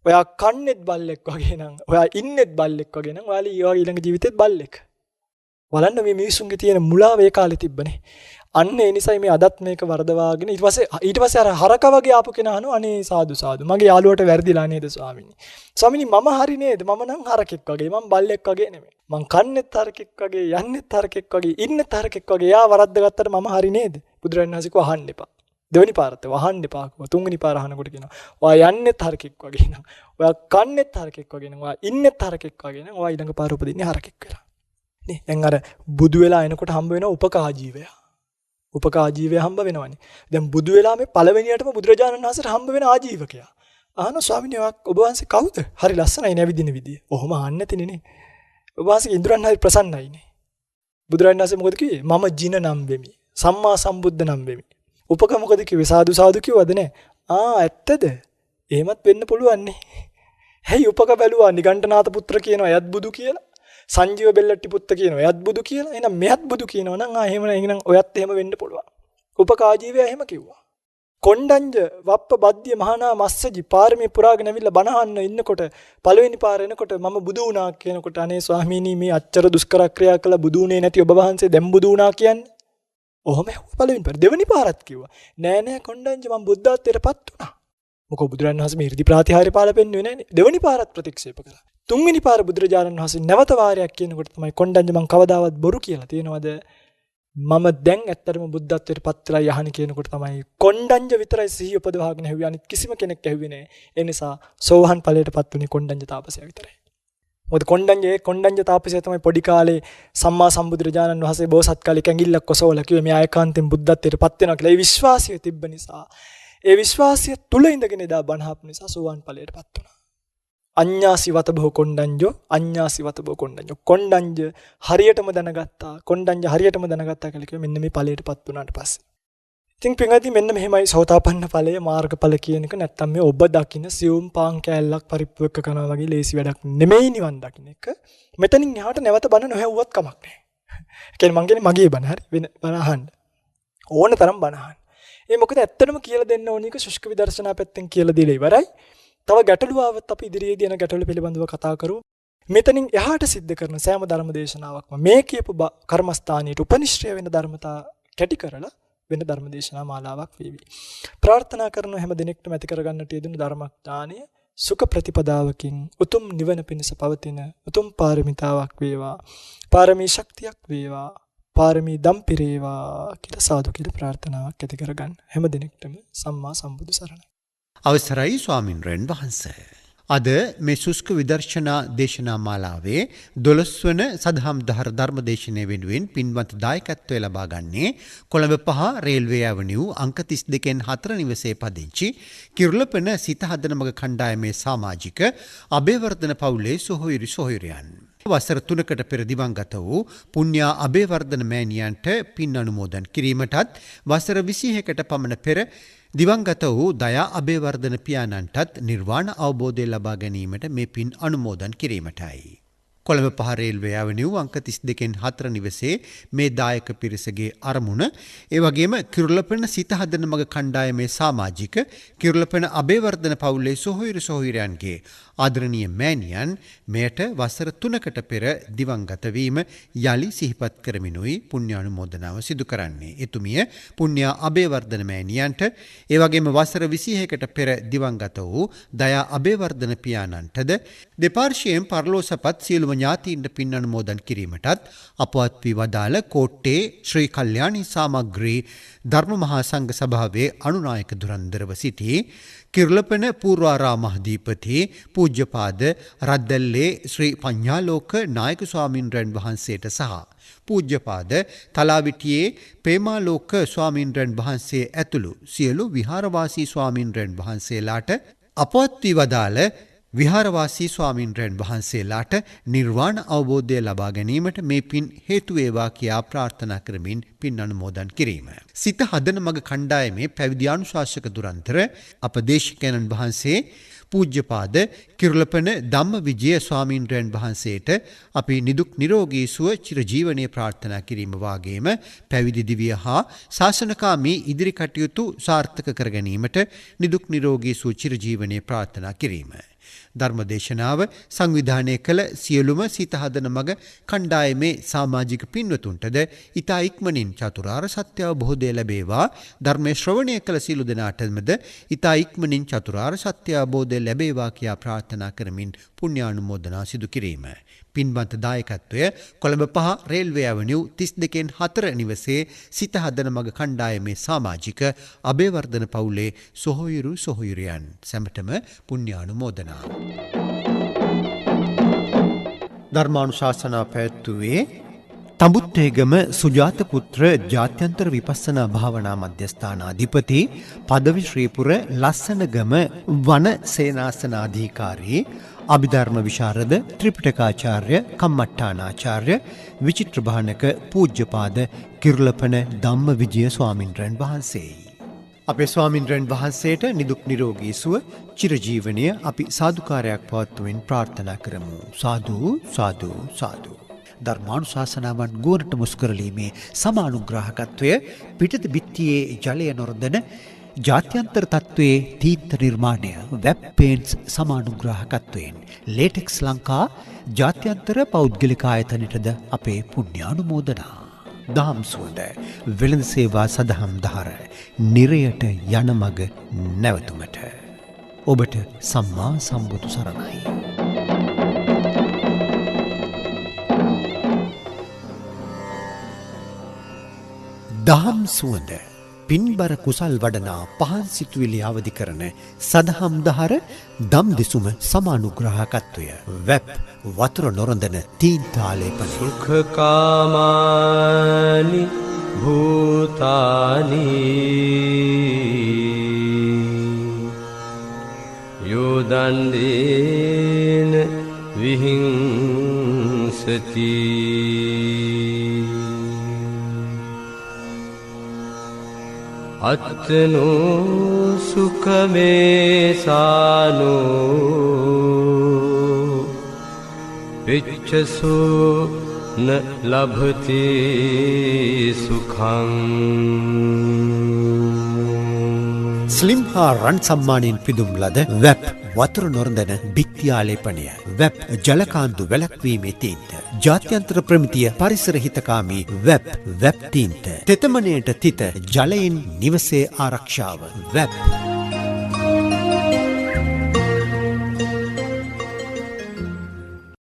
ඔයා කන්නෙත් බල්ලෙක් වගේ නම් ඔයා ඉන්නෙත් බල්ලෙක් වගේ නම් ඔයාලා ඊළඟ ජීවිතෙත් බල්ලෙක්. බලන්න මේ මිනිසුන්ගේ තියෙන මුලාව ඒ කාලේ තිබ්බනේ. අන්න ඒ නිසයි මේ අදත් මේක වර්ධවාගෙන ඊට පස්සේ අර හරක වගේ ආපු කෙනා අහනවා අනේ සාදු සාදු මගේ යාළුවට වැරදිලා නේද ස්වාමීනි. ස්වාමීනි මම හරි නේද? මම නම් හරකෙක් වගේ මම බල්ලෙක් වගේ නෙමෙයි. මං කන්නෙත් හරකෙක් වගේ යන්නෙත් හරකෙක් වගේ ඉන්නෙත් හරකෙක් වගේ යා වරද්ද ගත්තට මම හරි නේද? බුදුරජාණන් වහන්සේ කව අහන්න එපා. දෙවෙනි පාරත් වහන්න එපා කිව්වා. තුන්වෙනි පාර අහනකොට කියනවා ඔයා යන්නෙත් හරකෙක් වගේ නම් ඔයා කන්නෙත් හරකෙක් වගේ නම් ඔයා ඉන්නෙත් හරකෙක් වගේ නම් ඔයා ඊළඟ පාර උපදින්නේ හරකෙක් වෙලා. නේ දැන් අර බුදු වෙලා එනකොට හම්බ වෙන උපකාජීවය. උපකාජීවය හම්බ වෙනවනේ. දැන් බුදු වෙලා මේ පළවෙනියටම බුදුරජාණන් වහන්සේට හම්බ වෙන ආජීවකයා. අහන ස්වාමීනි ඔබ වහන්සේ කවුද? හරි ලස්සනයි නැවිදින විදිය. ඔහොම අහන්න නැතිනේ නේ. ඔබ වහන්සේගේ ඉඳුරන් හරි ප්‍රසන්නයිනේ. බුදුරජාණන් වහන්සේ මොකද කිව්වේ? මම ජින නම් වෙමි. සම්මා සම්බුද්ධ නම් වෙමි. උපක මොකද කිව්වේ? සාදු සාදු කිව්වද නෑ? ඇත්තද? එහෙමත් වෙන්න පුළුවන් නේ. හැයි උපක බැලුවා නිගණ්ඨනාත පුත්‍ර කියනවා එයත් බුදු කියලා. සංජීව බෙල්ලට්ටි පුත්ත කියනවා එයත් බුදු කියලා. එහෙනම් මෙයත් බුදු කියනවා නම් එහෙම එහෙනම් ඔයත් එහෙම වෙන්න පුළුවන්. උපකාජීවය එහෙම කිව්වා. කොණ්ඩඤ්ඤ වප්ප බද්දිය මහානා මස්සජි පාරමී පුරාගෙන ඇවිල්ලා බණහන්න ඉන්නකොට පළවෙනි පාර එනකොට මම බුදු වුණා කියනකොට අනේ ස්වාමීනි මේ අච්චර දුෂ්කර ක්‍රියා කළා බුදු වුණේ නැති ඔබ වහන්සේ දැන් බුදු වුණා කියන්නේ. ඔහොම පළවෙනි පාර දෙවෙනි පාරත් කිව්වා. නෑ කොණ්ඩඤ්ඤ මම බුද්ධත්වයටපත් වුණා. මොකෝ බුදුරජාණන් වහන්සේ මේ 이르දි ප්‍රාතිහාර්ය පාල පෙන්නුවේ නෑනේ. දෙවෙනි පාරත් ප්‍රතික්ෂේප කළා. තුන්වෙනි පාර බුදුරජාණන් වහන්සේ නැවත වාරයක් කියනකොට තමයි කොණ්ඩඤ්ඤ මං කවදාවත් බොරු කියලා තියෙනවද? මම දැන් ඇත්තටම බුද්ධත්වයට පත් වෙලා යහන කියනකොට තමයි කොණ්ඩඤ්ඤ විතරයි සිහිය උපදවාගෙන හැව්වේ. අනිත් කිසිම කෙනෙක් ඇහුවේ නෑ. ඒ නිසා සෝවහන් ඵලයට පත් වුණේ කොණ්ඩඤ්ඤ තාපසයා විතරයි. මොකද කොණ්ඩඤ්ඤ තාපසයා තමයි පොඩි කාලේ සම්මා සම්බුදුරජාණන් වහන්සේ බෝසත් කාලේ කැඟිල්ලක් කොසවලා කිව්වේ මෙයා ඒකාන්තයෙන් බුද්ධත්වයට පත් වෙනවා කියලා. ඒ විශ්වාසය තිබ්බ නිසා ඒ විශ්වාසය තුල ඉඳගෙන එදා බණහපු නිසා සෝවාන් ඵලයට පත් වුණා. අඤ්ඤාසි වතබෝ කොණ්ඩඤ්ඤෝ අඤ්ඤාසි වතබෝ කොණ්ඩඤ්ඤෝ කොණ්ඩඤ්ඤ හරියටම දැනගත්තා. කොණ්ඩඤ්ඤ හරියටම දැනගත්තා කියලා කිව්වේ මෙන්න මේ ඵලයට පත් වුණාට පස්සේ. ඉතින් පින්වත්නි මෙන්න මෙහෙමයි සෝතාපන්න ඵලය මාර්ගඵල කියන එක නැත්තම් මේ ඔබ දකින්න සියුම් පාන් කෑල්ලක් පරිප්පුවක කරනවා වගේ ලේසි වැඩක් නෙමෙයි නිවන් දකින්න එක. මෙතනින් එහාට නැවත බණ නොහැව්වත් කමක් නැහැ. ඒ කියන්නේ මං කියන්නේ මගේ බණ හරි වෙන බණ අහන්න. ඕන තරම් බණ අහන්න. ඒ මොකද ඇත්තටම කියලා දෙන්න ඕන එක ශුෂ්ක විදර්ශනා පැත්තෙන් කියලා දීලා ඉවරයි. තව ගැටලු ආවත් අපි ඉදිරියේදී යන ගැටලු පිළිබඳව කතා කරමු. මෙතනින් එහාට සිද්ධ කරන සෑම ධර්ම දේශනාවක්ම මේ කියපු කර්මස්ථානයේ උපනිශ්‍රය වෙන ධර්මතා කැටි කරලා වෙන ධර්ම දේශනා මාලාවක් වේවි. ප්‍රාර්ථනා කරන හැම දිනෙකටම ඇති කරගන්නට යෙදුණු ධර්මඥානය සුඛ ප්‍රතිපදාවකින් උතුම් නිවන පිණිස පවතින උතුම් පාරමිතාවක් වේවා. පාරමී ශක්තියක් වේවා. පාරමී දම් පිරේවා කියලා සාදු කියලා ප්‍රාර්ථනාවක් ඇති කරගන්න. හැම දිනෙකටම සම්මා සම්බුදු සරණයි. අවසරයි ස්වාමින්වයන් වහන්සේ. අද මේ සුස්ක විදර්ශනා දේශනා මාලාවේ 12 වන සදහම් දහර ධර්ම දේශනය වෙනුවෙන් පින්වත් දායකත්වය ලබා ගන්නේ කොළඹ 5 රේල්වේ ඇවනියු අංක 32න් 4 නිවසේ පදිංචි කිරුළපන සිත හදන මග කණ්ඩායමේ සමාජික අබේවර්ධන පවුලේ සොහොයුරියන්. වසර 3කට පෙර දිවංගත වූ පුණ්‍යා අබේවර්ධන මෑණියන්ට පින් අනුමෝදන් කිරීමටත් වසර 21කට පමණ පෙර දිවංගත වූ දයා අබේවර්ධන පියාණන්ටත් නිර්වාණ අවබෝධය ලබා ගැනීමට මේ පින් අනුමෝදන් කිරීමටයි. කොළඹ පහ රේල්වේ ඇවනිව් අංක 32න් 4 නිවසේ මේ දායක පිරිසගේ අරමුණ ඒ වගේම කිරුළපන සිත හදන මග කණ්ඩායමේ සමාජික කිරුළපන අබේවර්ධන පවුලේ සොහොයුරන්ගේ ආදරණීය මෑණියන් මෙයට වසර 3කට පෙර දිවංගත වීම යලි සිහිපත් කරමිනුයි පුණ්‍යානුමෝදනාව සිදු කරන්නේ. එතුමිය පුණ්‍යා අබේවර්ධන මෑණියන්ට ඒ වගේම වසර 26කට පෙර දිවංගත වූ දයා අබේවර්ධන පියාණන්ටද දෙපාර්ශ්වයෙන් පරලෝසපත් සියලුම ඥාතීන්ට පින් අනුමෝදන් කිරීමටත් අපවත් වී වදාළ කෝට්ටේ ශ්‍රී කල්යාණී සාමග්‍රී ධර්ම මහා සංඝ සභාවේ අනුනායක දුරන්දරව සිටි කිරුළපන පූර්වාරාමාධිපති පූජ්‍යපාද රද්දල්ලේ ශ්‍රී පඤ්ඤාලෝක නායක ස්වාමින්වයන් වහන්සේට සහ පූජ්‍යපාද තලාවිටියේ පේමාලෝක ස්වාමින්වයන් වහන්සේ ඇතුළු සියලු විහාරවාසී ස්වාමින්වයන් වහන්සේලාට අපවත් වී වදාළ විහාරවාසී ස්වාමින්වයන් වහන්සේලාට නිර්වාණ අවබෝධය ලබා ගැනීමට මේ පින් හේතු වේවා කියා ප්‍රාර්ථනා කරමින් පින් අනුමෝදන් කිරීම. සිත හදන මග කණ්ඩායමේ පැවිදි අනුශාසක දුරන්තර අපදේශකයන්න් වහන්සේ පූජ්‍යපාද කිරුළපන ධම්මවිජය ස්වාමින්වයන් වහන්සේට අපි නිදුක් නිරෝගී සුව චිරජීවනයේ ප්‍රාර්ථනා කිරීම වාගේම පැවිදි දිවිය හා ශාසනකාමී ඉදිරි කටයුතු සාර්ථක කර ගැනීමට නිදුක් නිරෝගී සුව චිරජීවනයේ ප්‍රාර්ථනා කිරීම. ධර්මදේශනාව සංවිධානය කළ සියලුම සිත හදන මග කණ්ඩායමේ සමාජික පින්වතුන්ටද ඉතා ඉක්මනින් චතුරාර්ය සත්‍ය අවබෝධය ලැබේවා. ධර්මයේ ශ්‍රවණය කළ සියලු දෙනාටමද ඉතා ඉක්මනින් චතුරාර්ය සත්‍ය අවබෝධය ලැබේවා කියා ප්‍රාර්ථනා කරමින් පුණ්‍යානුමෝදනා සිදු කිරීම. පින්වන්ත දායකත්වය කොළඹ පහ රේල්වේ ඇවනිව් 32න් 4 නිවසේ සිත හදන මග කණ්ඩායමේ සමාජික අබේවර්ධන පවුලේ සොහොයුරියන් සැමටම පුණ්‍යානුමෝදනා. ධර්මානුශාසනා පැවැත්වුවේ තඹුත්තේගම සුජාත පුත්‍ර ජාත්‍යන්තර විපස්සනා භාවනා මධ්‍යස්ථානාධිපති පදවි ශ්‍රීපුර ලස්සනගම වන සේනාසනාධිකාරී අභිධර්ම විශාරද ත්‍රිපිටකාචාර්ය කම්මට්ටානාචාර්ය විචිත්‍ර භානක පූජ්‍යපාද කිරුළපන ධම්මවිජය ස්වාමින්වයන් වහන්සේයි. අපේ ස්වාමින්වයන් වහන්සේට නිදුක් නිරෝගී සුව චිරජීවනය අපි සාදුකාරයක් පවත්වමින් ප්‍රාර්ථනා කරමු. සාදු සාදු සාදු. ධර්මානුශාසනාවන් ගුවනට මුස්කරලීමේ සමානුග්‍රාහකත්වය පිටත බිත්තියේ ජලය නොරදන ජාත්‍යන්තර තත්ත්වයේ තීර්ථ නිර්මාණය වෙබ් පේන්ට්ස් සමානුග්‍රාහකත්වයෙන් ලේටෙක්ස් ලංකා ජාත්‍යන්තර පෞද්ගලික ආයතනයටද අපේ පුණ්‍යානුමෝදනා. දහම් සුවඳ වෙළඳ සේවා සදහම් දහර නිරයට යන මග නැවතුමට ඔබට සම්මා සම්බුදු සරණයි. දහම් සුවඳ පින්බර කුසල් වඩනා පහන් සිතුවිලි අවදි කරන සදහම් දහර දම් දෙසුම සමානුග්‍රාහකත්වය වෙබ් වතුර නොරඳන තීන්තාලේපන සුඛකාමානි භූතානි යෝදන්දේන විහිංසති අත්තනෝ සුඛමේසානෝ පිච්ඡසෝ න ලභති සුඛං. ස්ලිම් හා රන් සම්මානයෙන් පිදුම් ලද වෙබ් වතුර නොරඳන බිත්තිආලේපනය වෙබ් ජලකාන්දු වැළැක්වීමේ තීන්ත ජාත්‍යන්තර ප්‍රමිතිය පරිසර හිතකාමී වෙබ් තීන්ත තෙතමනයට තිත ජලයෙන් නිවසේ ආරක්ෂාව වෙබ්